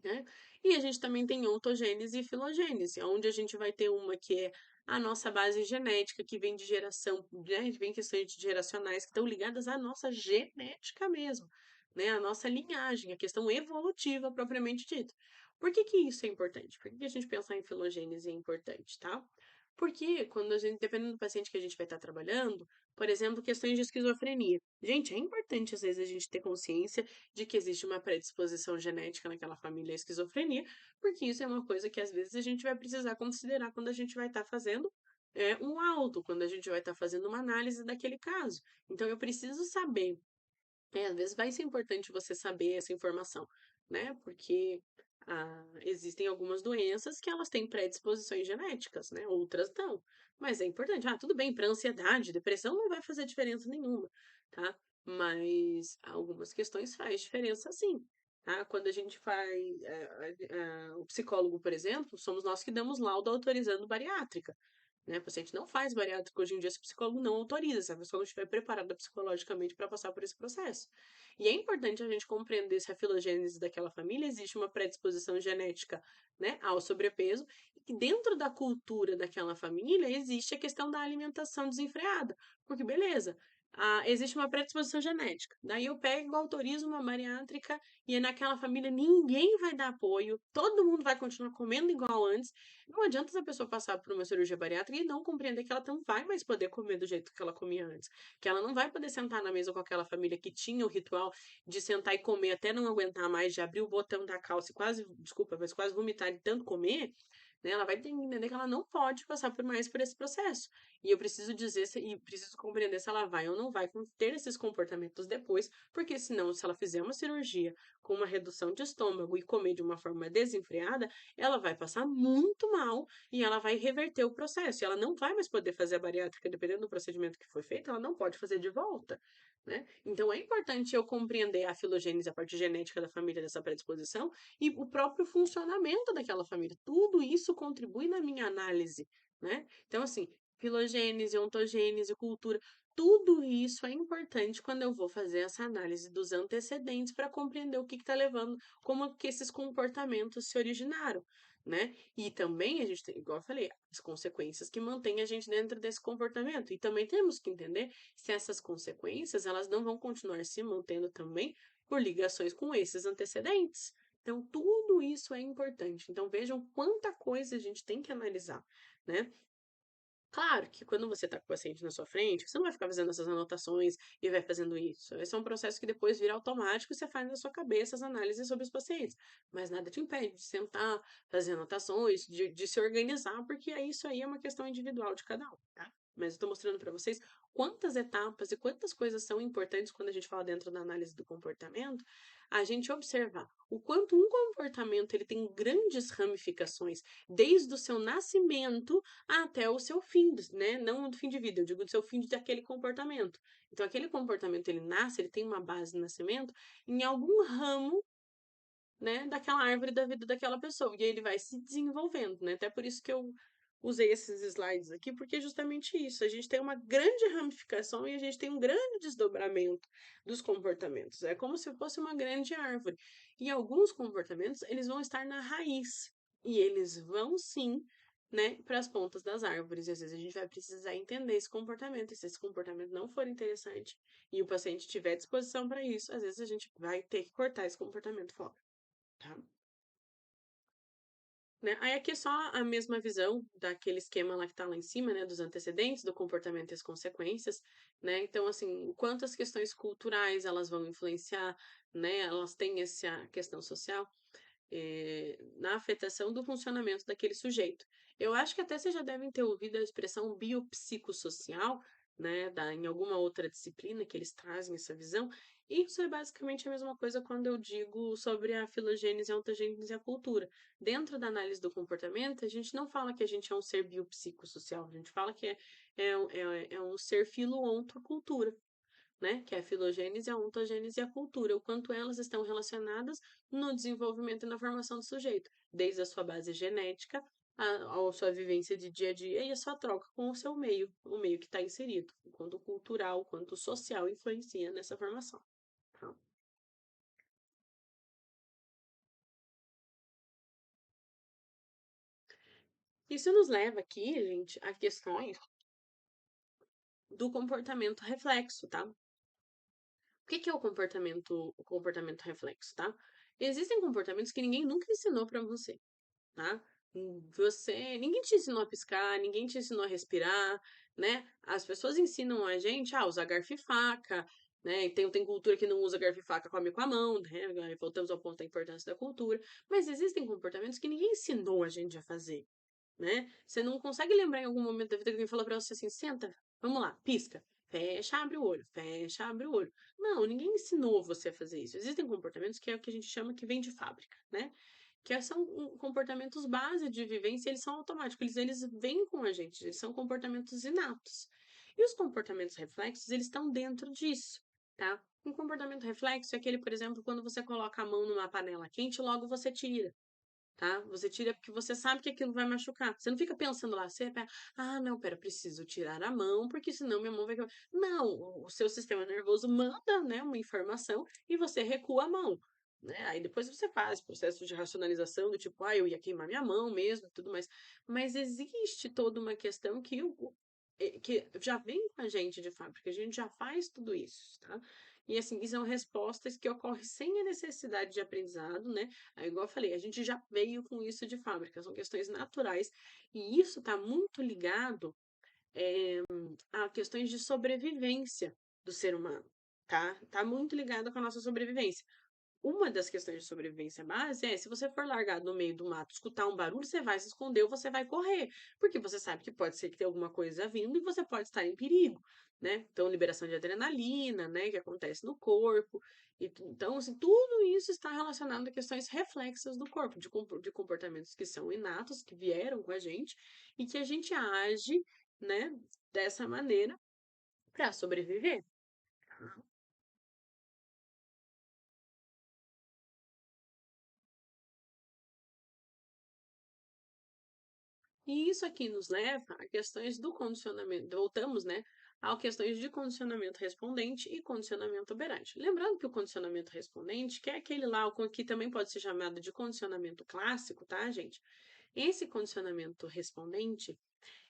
né? E a gente também tem ontogênese e filogênese, onde a gente vai ter uma que é a nossa base genética, que vem de geração, né? Vem questões geracionais que estão ligadas à nossa genética mesmo, né? A nossa linhagem, a questão evolutiva propriamente dita. Por que que isso é importante? Por que que a gente pensar em filogênese é importante, tá? Porque quando a gente, dependendo do paciente que a gente vai estar trabalhando, por exemplo, questões de esquizofrenia. Gente, é importante às vezes a gente ter consciência de que existe uma predisposição genética naquela família à esquizofrenia, porque isso é uma coisa que às vezes a gente vai precisar considerar quando a gente vai estar fazendo um laudo, quando a gente vai estar fazendo uma análise daquele caso. Então eu preciso saber Às vezes vai ser importante você saber essa informação, né? Porque existem algumas doenças que elas têm predisposições genéticas, né? Outras não. Mas é importante. Ah, tudo bem, para ansiedade, depressão não vai fazer diferença nenhuma, tá? Mas algumas questões faz diferença sim. Tá? Quando a gente faz o psicólogo, por exemplo, somos nós que damos laudo autorizando bariátrica. Né? O paciente não faz bariátrica hoje em dia se o psicólogo não autoriza, se a pessoa não estiver preparada psicologicamente para passar por esse processo. E é importante a gente compreender se a filogênese daquela família existe uma predisposição genética, né, ao sobrepeso, e que dentro da cultura daquela família existe a questão da alimentação desenfreada. Porque, beleza, existe uma predisposição genética. Daí eu pego, autorizo uma bariátrica e naquela família ninguém vai dar apoio, todo mundo vai continuar comendo igual antes. Não adianta essa pessoa passar por uma cirurgia bariátrica e não compreender que ela não vai mais poder comer do jeito que ela comia antes. Que ela não vai poder sentar na mesa com aquela família que tinha o ritual de sentar e comer até não aguentar mais, de abrir o botão da calça e quase, desculpa, mas quase vomitar de tanto comer, né? Ela vai ter que entender que ela não pode passar por mais por esse processo. E eu preciso dizer e preciso compreender se ela vai ou não vai ter esses comportamentos depois, porque senão, se ela fizer uma cirurgia com uma redução de estômago e comer de uma forma desenfreada, ela vai passar muito mal e ela vai reverter o processo. E ela não vai mais poder fazer a bariátrica, dependendo do procedimento que foi feito, ela não pode fazer de volta. Né? Então é importante eu compreender a filogênese, a parte genética da família dessa predisposição e o próprio funcionamento daquela família. Tudo isso contribui na minha análise, né? Então, assim, filogênese, ontogênese, cultura, tudo isso é importante quando eu vou fazer essa análise dos antecedentes para compreender o que está levando, como que esses comportamentos se originaram. Né? E também a gente tem, igual eu falei, as consequências que mantêm a gente dentro desse comportamento. E também temos que entender se essas consequências elas não vão continuar se mantendo também por ligações com esses antecedentes. Então, tudo isso é importante. Então, vejam quanta coisa a gente tem que analisar, né? Claro que quando você está com o paciente na sua frente, você não vai ficar fazendo essas anotações e vai fazendo isso. Esse é um processo que depois vira automático e você faz na sua cabeça as análises sobre os pacientes. Mas nada te impede de sentar, fazer anotações, de se organizar, porque isso aí é uma questão individual de cada um, tá? Mas eu estou mostrando para vocês quantas etapas e quantas coisas são importantes quando a gente fala dentro da análise do comportamento, a gente observar o quanto um comportamento ele tem grandes ramificações desde o seu nascimento até o seu fim, né? Não do fim de vida, eu digo do seu fim daquele comportamento. Então, aquele comportamento, ele nasce, ele tem uma base de nascimento em algum ramo, né, daquela árvore da vida daquela pessoa. E aí ele vai se desenvolvendo, né? Até por isso que eu usei esses slides aqui, porque é justamente isso. A gente tem uma grande ramificação e a gente tem um grande desdobramento dos comportamentos. É como se fosse uma grande árvore. E alguns comportamentos, eles vão estar na raiz. E eles vão sim, né, para as pontas das árvores. E às vezes a gente vai precisar entender esse comportamento. E se esse comportamento não for interessante e o paciente tiver disposição para isso, às vezes a gente vai ter que cortar esse comportamento fora. Tá? Né? Aí aqui é só a mesma visão daquele esquema lá que tá lá em cima, né, dos antecedentes, do comportamento e as consequências, né? Então, assim, o quanto as questões culturais elas vão influenciar, né? Elas têm essa questão social na afetação do funcionamento daquele sujeito. Eu acho que até vocês já devem ter ouvido a expressão biopsicossocial, né, em alguma outra disciplina que eles trazem essa visão. E isso é basicamente a mesma coisa quando eu digo sobre a filogênese, a ontogênese e a cultura. Dentro da análise do comportamento, a gente não fala que a gente é um ser biopsicossocial, a gente fala que é um ser filo-ontocultura, né? Que é a filogênese, a ontogênese e a cultura, o quanto elas estão relacionadas no desenvolvimento e na formação do sujeito, desde a sua base genética, a sua vivência de dia a dia e a sua troca com o meio que está inserido, o quanto cultural, o quanto social influencia nessa formação. Tá? Isso nos leva aqui, gente, a questões do comportamento reflexo, tá? O que é o comportamento reflexo, tá? Existem comportamentos que ninguém nunca ensinou para você, tá? Ninguém te ensinou a piscar, ninguém te ensinou a respirar, né? As pessoas ensinam a gente a usar garfo e faca, né? E tem cultura que não usa garfo e faca, come com a mão, né? Aí voltamos ao ponto da importância da cultura. Mas existem comportamentos que ninguém ensinou a gente a fazer, né? Você não consegue lembrar em algum momento da vida que alguém falou pra você assim, senta, vamos lá, pisca. Fecha, abre o olho, fecha, abre o olho. Não, ninguém ensinou você a fazer isso. Existem comportamentos que é o que a gente chama que vem de fábrica, né? Que são comportamentos base de vivência, eles são automáticos, eles vêm com a gente, eles são comportamentos inatos. E os comportamentos reflexos, eles estão dentro disso, tá? Um comportamento reflexo é aquele, por exemplo, quando você coloca a mão numa panela quente, logo você tira, tá? Você tira porque você sabe que aquilo vai machucar. Você não fica pensando lá, você pega, ah, não, pera, preciso tirar a mão, porque senão minha mão vai queimar. Não, o seu sistema nervoso manda, né, uma informação e você recua a mão. Né? Aí depois você faz processo de racionalização do tipo, ah, eu ia queimar minha mão mesmo e tudo mais. Mas existe toda uma questão que já vem com a gente de fábrica, a gente já faz tudo isso, tá? E assim, são respostas que ocorrem sem a necessidade de aprendizado, né? Aí, igual eu falei, a gente já veio com isso de fábrica, são questões naturais, e isso está muito ligado a questões de sobrevivência do ser humano, tá? Tá muito ligado com a nossa sobrevivência. Uma das questões de sobrevivência base é, se você for largado no meio do mato, escutar um barulho, você vai se esconder ou você vai correr, porque você sabe que pode ser que tenha alguma coisa vindo e você pode estar em perigo, né? Então, liberação de adrenalina, né, que acontece no corpo. Então, assim, tudo isso está relacionado a questões reflexas do corpo, de comportamentos que são inatos, que vieram com a gente e que a gente age, né, dessa maneira para sobreviver. E isso aqui nos leva a questões do condicionamento, voltamos, né, a questões de condicionamento respondente e condicionamento operante. Lembrando que o condicionamento respondente, que é aquele lá, o que também pode ser chamado de condicionamento clássico, tá, gente? Esse condicionamento respondente,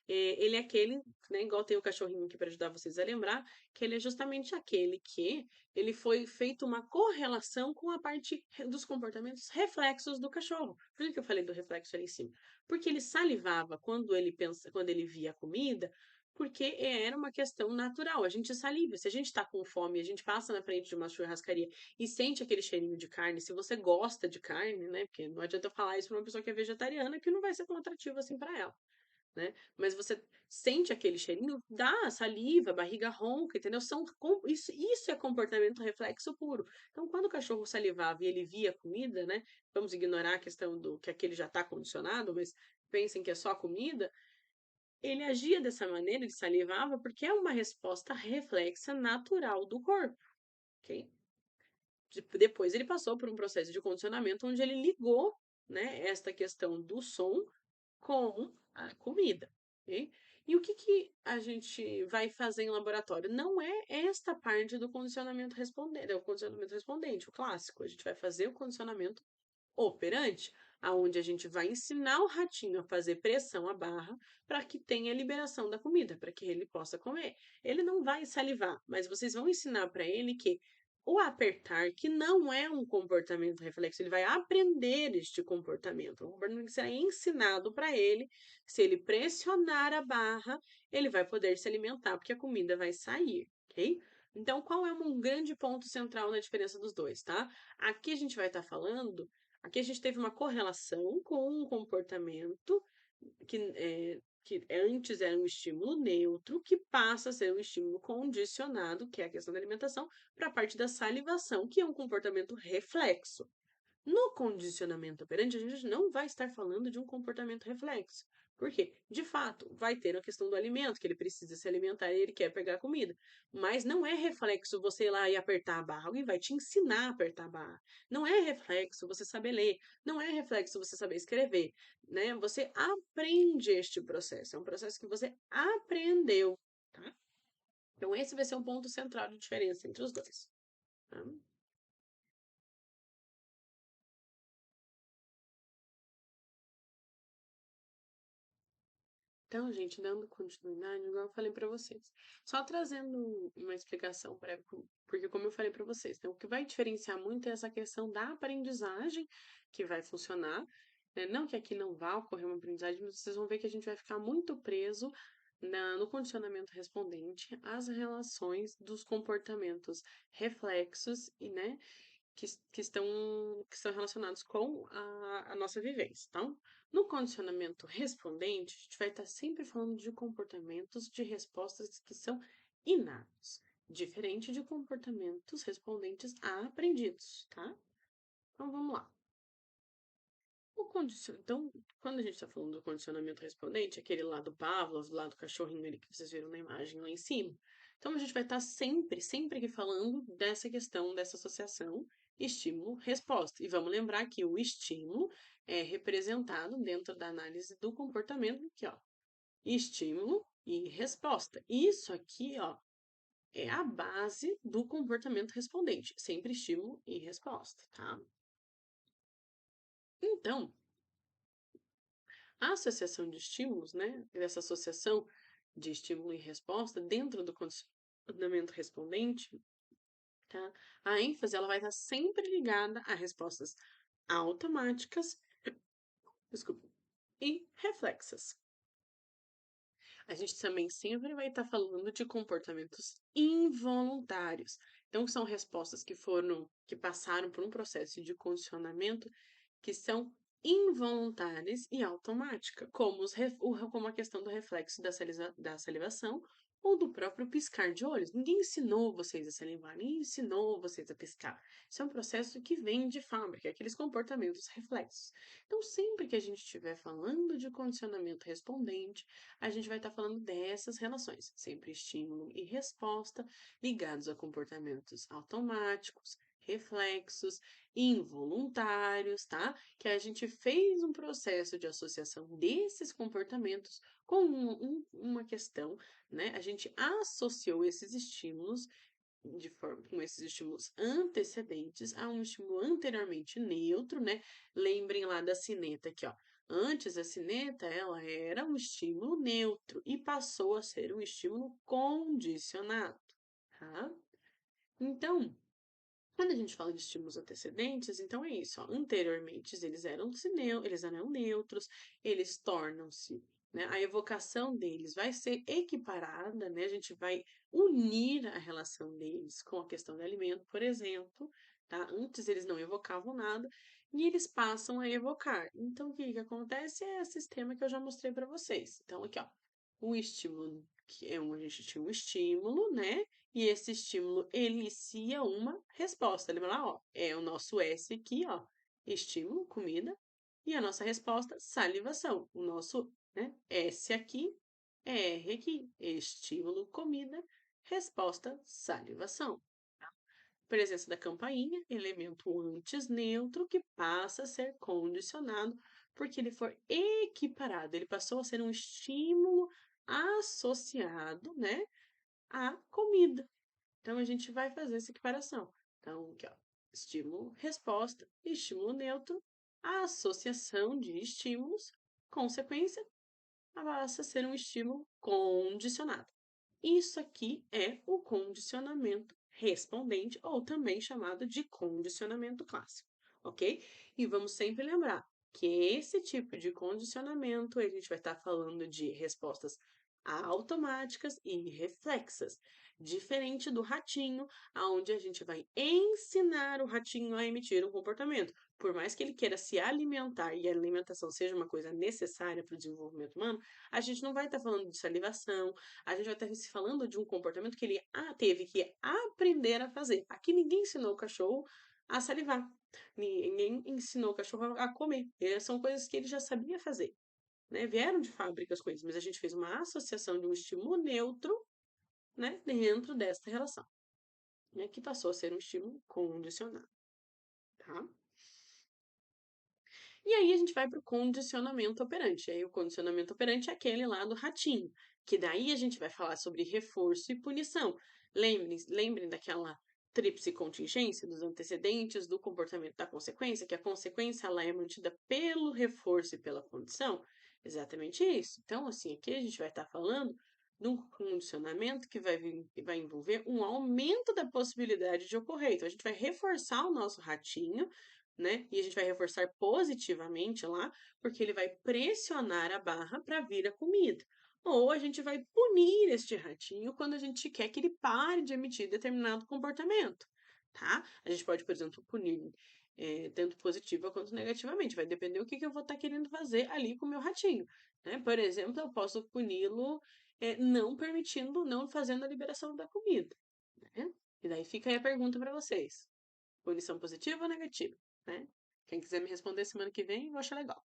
ele é aquele, né, igual tem o cachorrinho aqui para ajudar vocês a lembrar, que ele é justamente aquele que ele foi feito uma correlação com a parte dos comportamentos reflexos do cachorro. Por que eu falei do reflexo ali em cima? Porque ele salivava quando ele via a comida, porque era uma questão natural. A gente saliva. Se a gente está com fome, a gente passa na frente de uma churrascaria e sente aquele cheirinho de carne, se você gosta de carne, né? Porque não adianta eu falar isso para uma pessoa que é vegetariana, que não vai ser tão atrativo assim para ela, né? Mas você sente aquele cheirinho, dá saliva, barriga ronca, entendeu? Isso é comportamento reflexo puro. Então, quando o cachorro salivava e ele via comida, né? Vamos ignorar a questão do que aquele já está condicionado, mas pensem que é só comida. Ele agia dessa maneira, ele salivava, porque é uma resposta reflexa natural do corpo, ok? Depois ele passou por um processo de condicionamento onde ele ligou, né, esta questão do som com a comida, ok? E o que que a gente vai fazer em laboratório? Não é esta parte do condicionamento respondente, é o condicionamento respondente, o clássico. A gente vai fazer o condicionamento operante, aonde a gente vai ensinar o ratinho a fazer pressão à barra para que tenha liberação da comida, para que ele possa comer. Ele não vai salivar, mas vocês vão ensinar para ele que o apertar, que não é um comportamento reflexo, ele vai aprender este comportamento. Um comportamento que será ensinado para ele. Se ele pressionar a barra, ele vai poder se alimentar, porque a comida vai sair, ok? Então, qual é um grande ponto central na diferença dos dois, tá? Aqui a gente vai estar falando. Aqui a gente teve uma correlação com um comportamento que antes era um estímulo neutro, que passa a ser um estímulo condicionado, que é a questão da alimentação, para a parte da salivação, que é um comportamento reflexo. No condicionamento operante, a gente não vai estar falando de um comportamento reflexo. Por quê? De fato, vai ter a questão do alimento, que ele precisa se alimentar e ele quer pegar comida. Mas não é reflexo você ir lá e apertar a barra. Alguém vai te ensinar a apertar a barra. Não é reflexo você saber ler. Não é reflexo você saber escrever. Né? Você aprende este processo. É um processo que você aprendeu. Tá? Então, esse vai ser um ponto central de diferença entre os dois. Tá? Então, gente, dando continuidade, igual eu falei para vocês, só trazendo uma explicação breve, porque como eu falei para vocês, né, o que vai diferenciar muito é essa questão da aprendizagem que vai funcionar, né? Não que aqui não vá ocorrer uma aprendizagem, mas vocês vão ver que a gente vai ficar muito preso no condicionamento respondente às relações dos comportamentos reflexos e, né, que estão relacionados com a nossa vivência. Então, no condicionamento respondente, a gente vai estar sempre falando de comportamentos, de respostas que são inatos, diferente de comportamentos respondentes a aprendidos, tá? Então vamos lá. Então, quando a gente está falando do condicionamento respondente, aquele lá do Pavlov, lá do cachorrinho ali que vocês viram na imagem lá em cima. Então, a gente vai estar sempre aqui falando dessa questão, dessa associação estímulo-resposta. E vamos lembrar que o estímulo é representado dentro da análise do comportamento aqui, ó. Estímulo e resposta. Isso aqui, ó, é a base do comportamento respondente. Sempre estímulo e resposta, tá? Então, a associação de estímulos, né? Essa associação de estímulo e resposta dentro do condicionamento respondente, tá? A ênfase ela vai estar sempre ligada a respostas automáticas, desculpa, e reflexas. A gente também sempre vai estar falando de comportamentos involuntários. Então, são respostas que passaram por um processo de condicionamento que são involuntárias e automáticas, como a questão do reflexo da salivação ou do próprio piscar de olhos. Ninguém ensinou vocês a salivar, ninguém ensinou vocês a piscar. Isso é um processo que vem de fábrica, aqueles comportamentos reflexos. Então, sempre que a gente estiver falando de condicionamento respondente, a gente vai estar falando dessas relações, sempre estímulo e resposta, ligados a comportamentos automáticos, reflexos, involuntários, tá? Que a gente fez um processo de associação desses comportamentos com uma questão, né? A gente associou esses estímulos com esses estímulos antecedentes a um estímulo anteriormente neutro, né? Lembrem lá da sineta aqui, ó. Antes a sineta, ela era um estímulo neutro e passou a ser um estímulo condicionado, tá? Então, quando a gente fala de estímulos antecedentes, então é isso, ó. Anteriormente eles eram neutros, eles tornam-se, né? A evocação deles vai ser equiparada, né? A gente vai unir a relação deles com a questão do alimento, por exemplo, tá? Antes eles não evocavam nada e eles passam a evocar. Então, o que que acontece é esse sistema que eu já mostrei para vocês. Então, aqui, ó, o estímulo, que é onde a gente tinha um estímulo, né? E esse estímulo elicia uma resposta. Lembra lá, ó, é o nosso S aqui, ó, estímulo, comida, e a nossa resposta, salivação. O nosso, né, S aqui, R aqui, estímulo, comida, resposta, salivação. Presença da campainha, elemento antes neutro que passa a ser condicionado porque ele foi equiparado, ele passou a ser um estímulo associado, né, à comida. Então, a gente vai fazer essa equiparação. Então, aqui, ó, estímulo, resposta, estímulo neutro, a associação de estímulos, consequência, passa a ser um estímulo condicionado. Isso aqui é o condicionamento respondente, ou também chamado de condicionamento clássico, ok? E vamos sempre lembrar que esse tipo de condicionamento, a gente vai estar falando de respostas automáticas e reflexas, diferente do ratinho, aonde a gente vai ensinar o ratinho a emitir um comportamento. Por mais que ele queira se alimentar e a alimentação seja uma coisa necessária para o desenvolvimento humano, a gente não vai estar falando de salivação, a gente vai estar se falando de um comportamento que ele teve que aprender a fazer. Aqui ninguém ensinou o cachorro a salivar, ninguém ensinou o cachorro a comer. São coisas que ele já sabia fazer, né? Vieram de fábrica as coisas, mas a gente fez uma associação de um estímulo neutro, né, dentro desta relação, né, que passou a ser um estímulo condicionado, tá? E aí a gente vai para o condicionamento operante. Aí o condicionamento operante é aquele lá do ratinho, que daí a gente vai falar sobre reforço e punição. Lembrem daquela tríplice contingência dos antecedentes, do comportamento da consequência, que a consequência ela é mantida pelo reforço e pela punição. Exatamente isso. Então, assim, aqui a gente vai estar falando de um condicionamento que vai envolver um aumento da possibilidade de ocorrer. Então, a gente vai reforçar o nosso ratinho, né? E a gente vai reforçar positivamente lá, porque ele vai pressionar a barra para vir a comida. Ou a gente vai punir este ratinho quando a gente quer que ele pare de emitir determinado comportamento, tá? A gente pode, por exemplo, punir tanto positiva quanto negativamente. Vai depender do que eu vou estar querendo fazer ali com o meu ratinho, né? Por exemplo, eu posso puni-lo não permitindo, não fazendo a liberação da comida, né? E daí fica aí a pergunta para vocês: punição positiva ou negativa, né? Quem quiser me responder semana que vem, eu acho legal.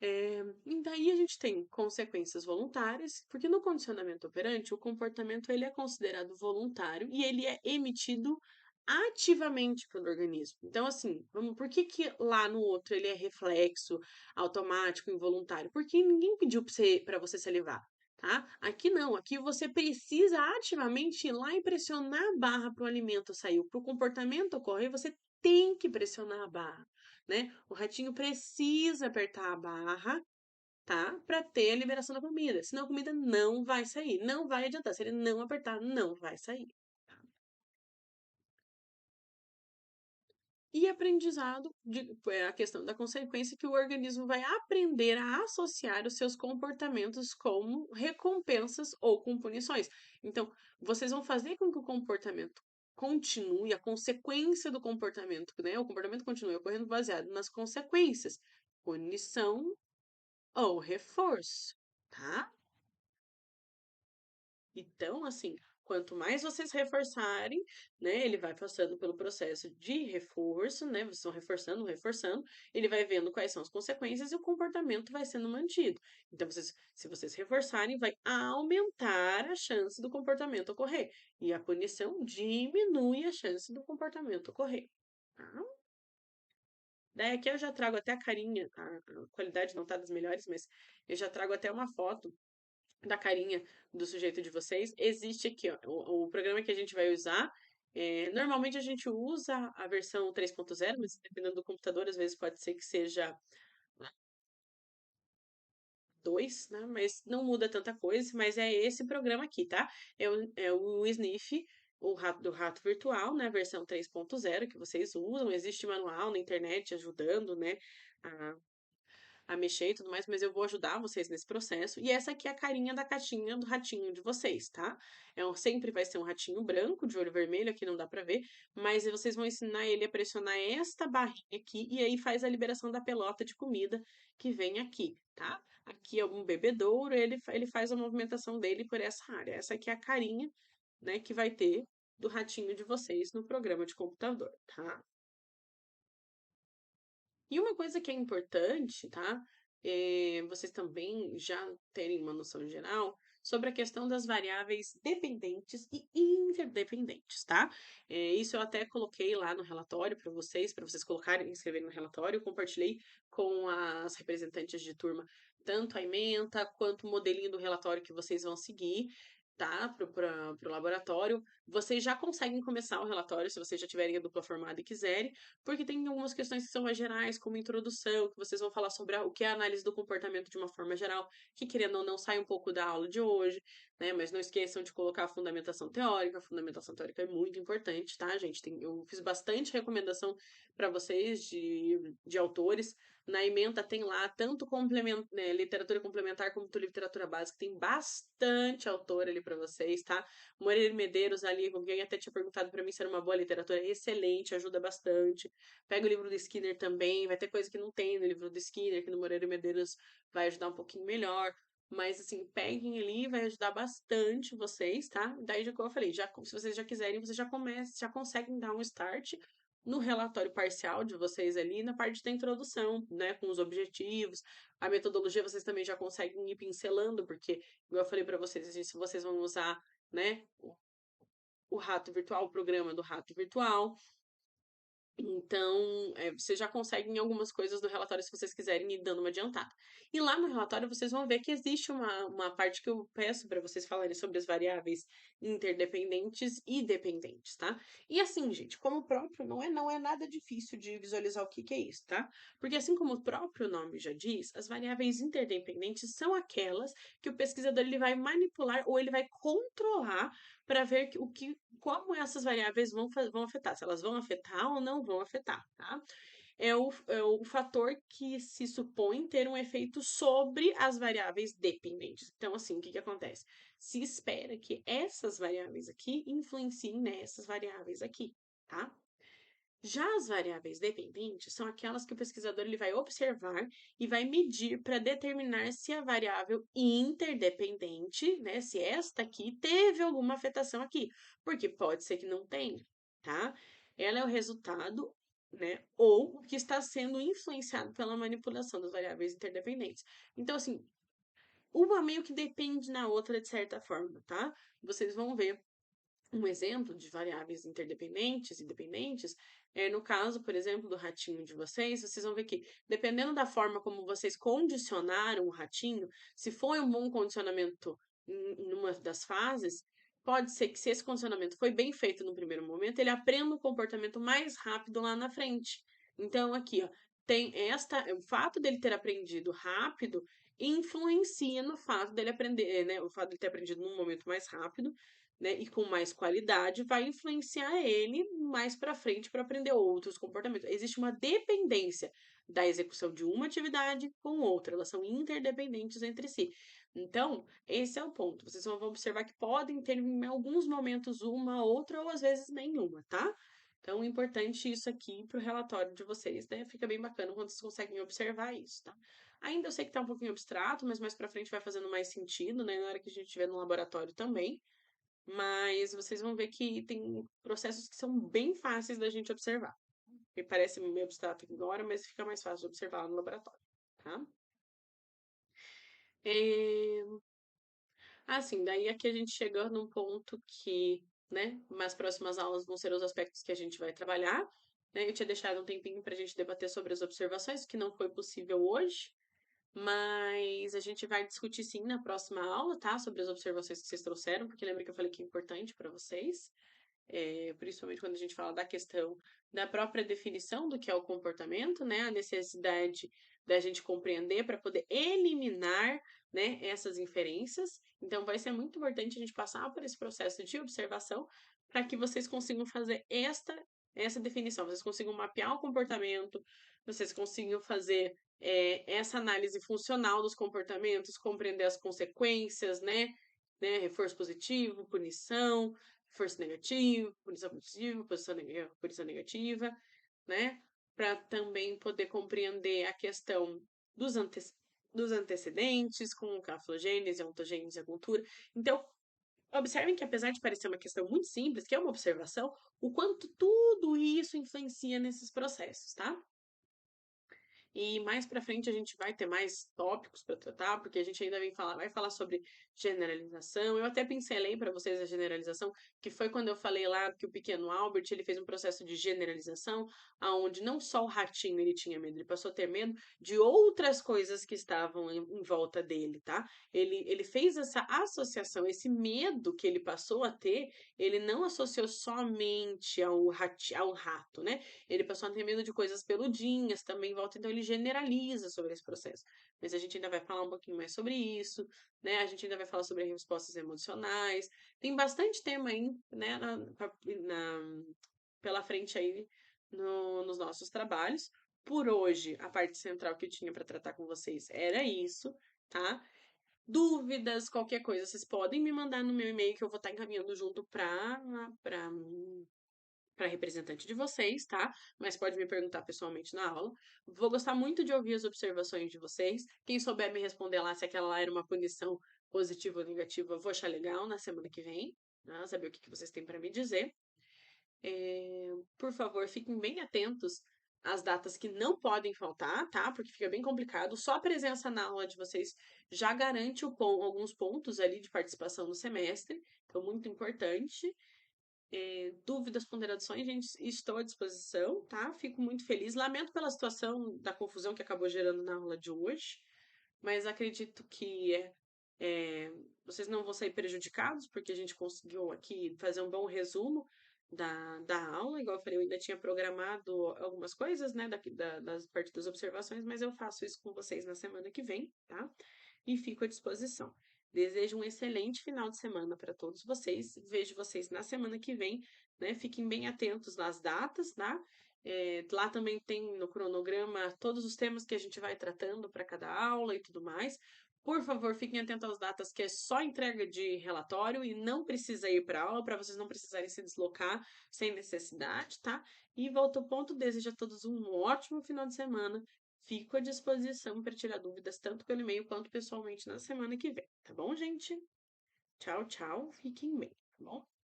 E daí a gente tem consequências voluntárias, porque no condicionamento operante, o comportamento ele é considerado voluntário e ele é emitido ativamente pelo organismo. Então, assim, por que que lá no outro ele é reflexo, automático, involuntário? Porque ninguém pediu para você salivar, tá? Aqui não, aqui você precisa ativamente ir lá e pressionar a barra para o alimento sair, para o comportamento ocorrer, você tem que pressionar a barra, né? O ratinho precisa apertar a barra, tá? Para ter a liberação da comida. Senão a comida não vai sair. Não vai adiantar. Se ele não apertar, não vai sair. E aprendizado, é a questão da consequência que o organismo vai aprender a associar os seus comportamentos como recompensas ou com punições. Então, vocês vão fazer com que o comportamento continue, a consequência do comportamento, né? O comportamento continue ocorrendo baseado nas consequências. Punição ou reforço, tá? Então, assim, quanto mais vocês reforçarem, né, ele vai passando pelo processo de reforço, né, vocês estão reforçando, reforçando, ele vai vendo quais são as consequências e o comportamento vai sendo mantido. Então, se vocês reforçarem, vai aumentar a chance do comportamento ocorrer. E a punição diminui a chance do comportamento ocorrer. Tá? Daí aqui eu já trago até a carinha, a qualidade não tá das melhores, mas eu já trago até uma foto da carinha do sujeito de vocês. Existe aqui, ó, o programa que a gente vai usar. Normalmente a gente usa a versão 3.0, mas dependendo do computador, às vezes pode ser que seja 2, né? Mas não muda tanta coisa, mas é esse programa aqui, tá? É o Sniff, o rato do rato virtual, né? Versão 3.0 que vocês usam. Existe manual na internet ajudando, né? A mexer e tudo mais, mas eu vou ajudar vocês nesse processo. E essa aqui é a carinha da caixinha do ratinho de vocês, tá? Sempre vai ser um ratinho branco, de olho vermelho, aqui não dá pra ver, mas vocês vão ensinar ele a pressionar esta barrinha aqui e aí faz a liberação da pelota de comida que vem aqui, tá? Aqui é um bebedouro, ele faz a movimentação dele por essa área. Essa aqui é a carinha, né, que vai ter do ratinho de vocês no programa de computador, tá? E uma coisa que é importante, tá? Vocês também já terem uma noção geral sobre a questão das variáveis dependentes e interdependentes, tá? Isso eu até coloquei lá no relatório para vocês colocarem e escreverem no relatório. Eu compartilhei com as representantes de turma tanto a ementa quanto o modelinho do relatório que vocês vão seguir, tá? Pro laboratório. Vocês já conseguem começar o relatório se vocês já tiverem a dupla formada e quiserem, porque tem algumas questões que são mais gerais, como introdução, que vocês vão falar sobre o que é a análise do comportamento de uma forma geral, que querendo ou não sai um pouco da aula de hoje, né? Mas não esqueçam de colocar a fundamentação teórica. A fundamentação teórica é muito importante, tá, gente? Eu fiz bastante recomendação para vocês de autores. Na ementa tem lá tanto literatura complementar como literatura básica. Tem bastante autor ali para vocês, tá? Moreira Medeiros ali, alguém até tinha perguntado para mim se era uma boa literatura. Excelente, ajuda bastante. Pega o livro do Skinner também. Vai ter coisa que não tem no livro do Skinner, que no Moreira Medeiros vai ajudar um pouquinho melhor. Mas, assim, peguem ali, vai ajudar bastante vocês, tá? Daí, já como eu falei, se vocês já quiserem, vocês já conseguem dar um start no relatório parcial de vocês ali, na parte da introdução, né, com os objetivos. A metodologia vocês também já conseguem ir pincelando, porque, igual eu falei para vocês, se vocês vão usar, né, o rato virtual, o programa do rato virtual. Então, vocês já conseguem algumas coisas do relatório se vocês quiserem ir dando uma adiantada. E lá no relatório vocês vão ver que existe uma parte que eu peço para vocês falarem sobre as variáveis interdependentes e dependentes, tá? E assim, gente, como o próprio não é nada difícil de visualizar o que que é isso, tá? Porque assim como o próprio nome já diz, as variáveis interdependentes são aquelas que o pesquisador ele vai manipular ou ele vai controlar para ver como essas variáveis vão afetar, se elas vão afetar ou não vão afetar, tá? É o fator que se supõe ter um efeito sobre as variáveis dependentes. Então, assim, o que acontece? Se espera que essas variáveis aqui influenciem nessas variáveis aqui, tá? Já as variáveis dependentes são aquelas que o pesquisador ele vai observar e vai medir para determinar se a variável interdependente, né, se esta aqui teve alguma afetação aqui, porque pode ser que não tenha, tá? Ela é o resultado, né, ou o que está sendo influenciado pela manipulação das variáveis interdependentes. Então, assim, uma meio que depende na outra de certa forma, tá? Vocês vão ver um exemplo de variáveis interdependentes e dependentes é no caso, por exemplo, do ratinho de vocês, vocês vão ver que, dependendo da forma como vocês condicionaram o ratinho, se foi um bom condicionamento numa das fases, pode ser que se esse condicionamento foi bem feito no primeiro momento, ele aprenda o comportamento mais rápido lá na frente. Então, aqui, ó, tem o fato dele ter aprendido rápido influencia no fato dele aprender, né? O fato de ter aprendido num momento mais rápido, né, e com mais qualidade, vai influenciar ele mais para frente para aprender outros comportamentos. Existe uma dependência da execução de uma atividade com outra, elas são interdependentes entre si. Então, esse é o ponto. Vocês vão observar que podem ter em alguns momentos uma, outra ou às vezes nenhuma, tá? Então, é importante isso aqui para o relatório de vocês, né? Fica bem bacana quando vocês conseguem observar isso, tá? Ainda eu sei que tá um pouquinho abstrato, mas mais para frente vai fazendo mais sentido, né? Na hora que a gente estiver no laboratório também. Mas vocês vão ver que tem processos que são bem fáceis da gente observar. E parece meio abstrato agora, mas fica mais fácil de observar no laboratório, tá? É... Assim, daí aqui a gente chega num ponto que, né, mais próximas aulas vão ser os aspectos que a gente vai trabalhar. Né? Eu tinha deixado um tempinho para a gente debater sobre as observações, que não foi possível hoje, mas a gente vai discutir sim na próxima aula, tá? Sobre as observações que vocês trouxeram, porque lembra que eu falei que é importante para vocês. Principalmente quando a gente fala da questão da própria definição do que é o comportamento, né? A necessidade da gente compreender para poder eliminar, né, essas inferências. Então, vai ser muito importante a gente passar por esse processo de observação para que vocês consigam fazer essa definição, vocês consigam mapear o comportamento, vocês consigam fazer essa análise funcional dos comportamentos, compreender as consequências, né? Reforço positivo, punição, força negativa, punição positiva, punição negativa, né? Para também poder compreender a questão dos, dos antecedentes, com caflogênese, ontogênese, a cultura. Então, observem que apesar de parecer uma questão muito simples, que é uma observação, o quanto tudo isso influencia nesses processos, tá? E mais para frente a gente vai ter mais tópicos para tratar, porque a gente ainda vai falar sobre generalização. Eu até pincelei para vocês a generalização, que foi quando eu falei lá que o pequeno Albert, ele fez um processo de generalização, aonde não só o ratinho ele tinha medo, ele passou a ter medo de outras coisas que estavam em volta dele, tá? Ele fez essa associação, esse medo que ele passou a ter, ele não associou somente ao rato, né? Ele passou a ter medo de coisas peludinhas também em volta, então ele generaliza sobre esse processo. Mas a gente ainda vai falar um pouquinho mais sobre isso, né? A gente ainda vai falar sobre respostas emocionais. Tem bastante tema aí, né, pela frente aí nos nossos trabalhos. Por hoje, a parte central que eu tinha para tratar com vocês era isso, tá? Dúvidas, qualquer coisa, vocês podem me mandar no meu e-mail que eu vou estar encaminhando junto para representante de vocês, tá? Mas pode me perguntar pessoalmente na aula. Vou gostar muito de ouvir as observações de vocês. Quem souber me responder lá se aquela lá era uma punição positiva ou negativa, eu vou achar legal na semana que vem, né? Saber o que vocês têm para me dizer. Por favor, fiquem bem atentos às datas que não podem faltar, tá? Porque fica bem complicado. Só a presença na aula de vocês já garante alguns pontos ali de participação no semestre, então muito importante. Dúvidas, ponderações, gente, estou à disposição, tá? Fico muito feliz. Lamento pela situação da confusão que acabou gerando na aula de hoje, mas acredito que vocês não vão sair prejudicados, porque a gente conseguiu aqui fazer um bom resumo da aula. Igual eu falei, eu ainda tinha programado algumas coisas, né, das partes das observações, mas eu faço isso com vocês na semana que vem, tá? E fico à disposição. Desejo um excelente final de semana para todos vocês. Vejo vocês na semana que vem, né? Fiquem bem atentos nas datas, tá? Lá também tem no cronograma todos os temas que a gente vai tratando para cada aula e tudo mais. Por favor, fiquem atentos às datas, que é só entrega de relatório e não precisa ir para aula, para vocês não precisarem se deslocar sem necessidade, tá? E volto ao ponto, desejo a todos um ótimo final de semana. Fico à disposição para tirar dúvidas, tanto pelo e-mail quanto pessoalmente na semana que vem, tá bom, gente? Tchau, tchau. Fiquem bem, tá bom?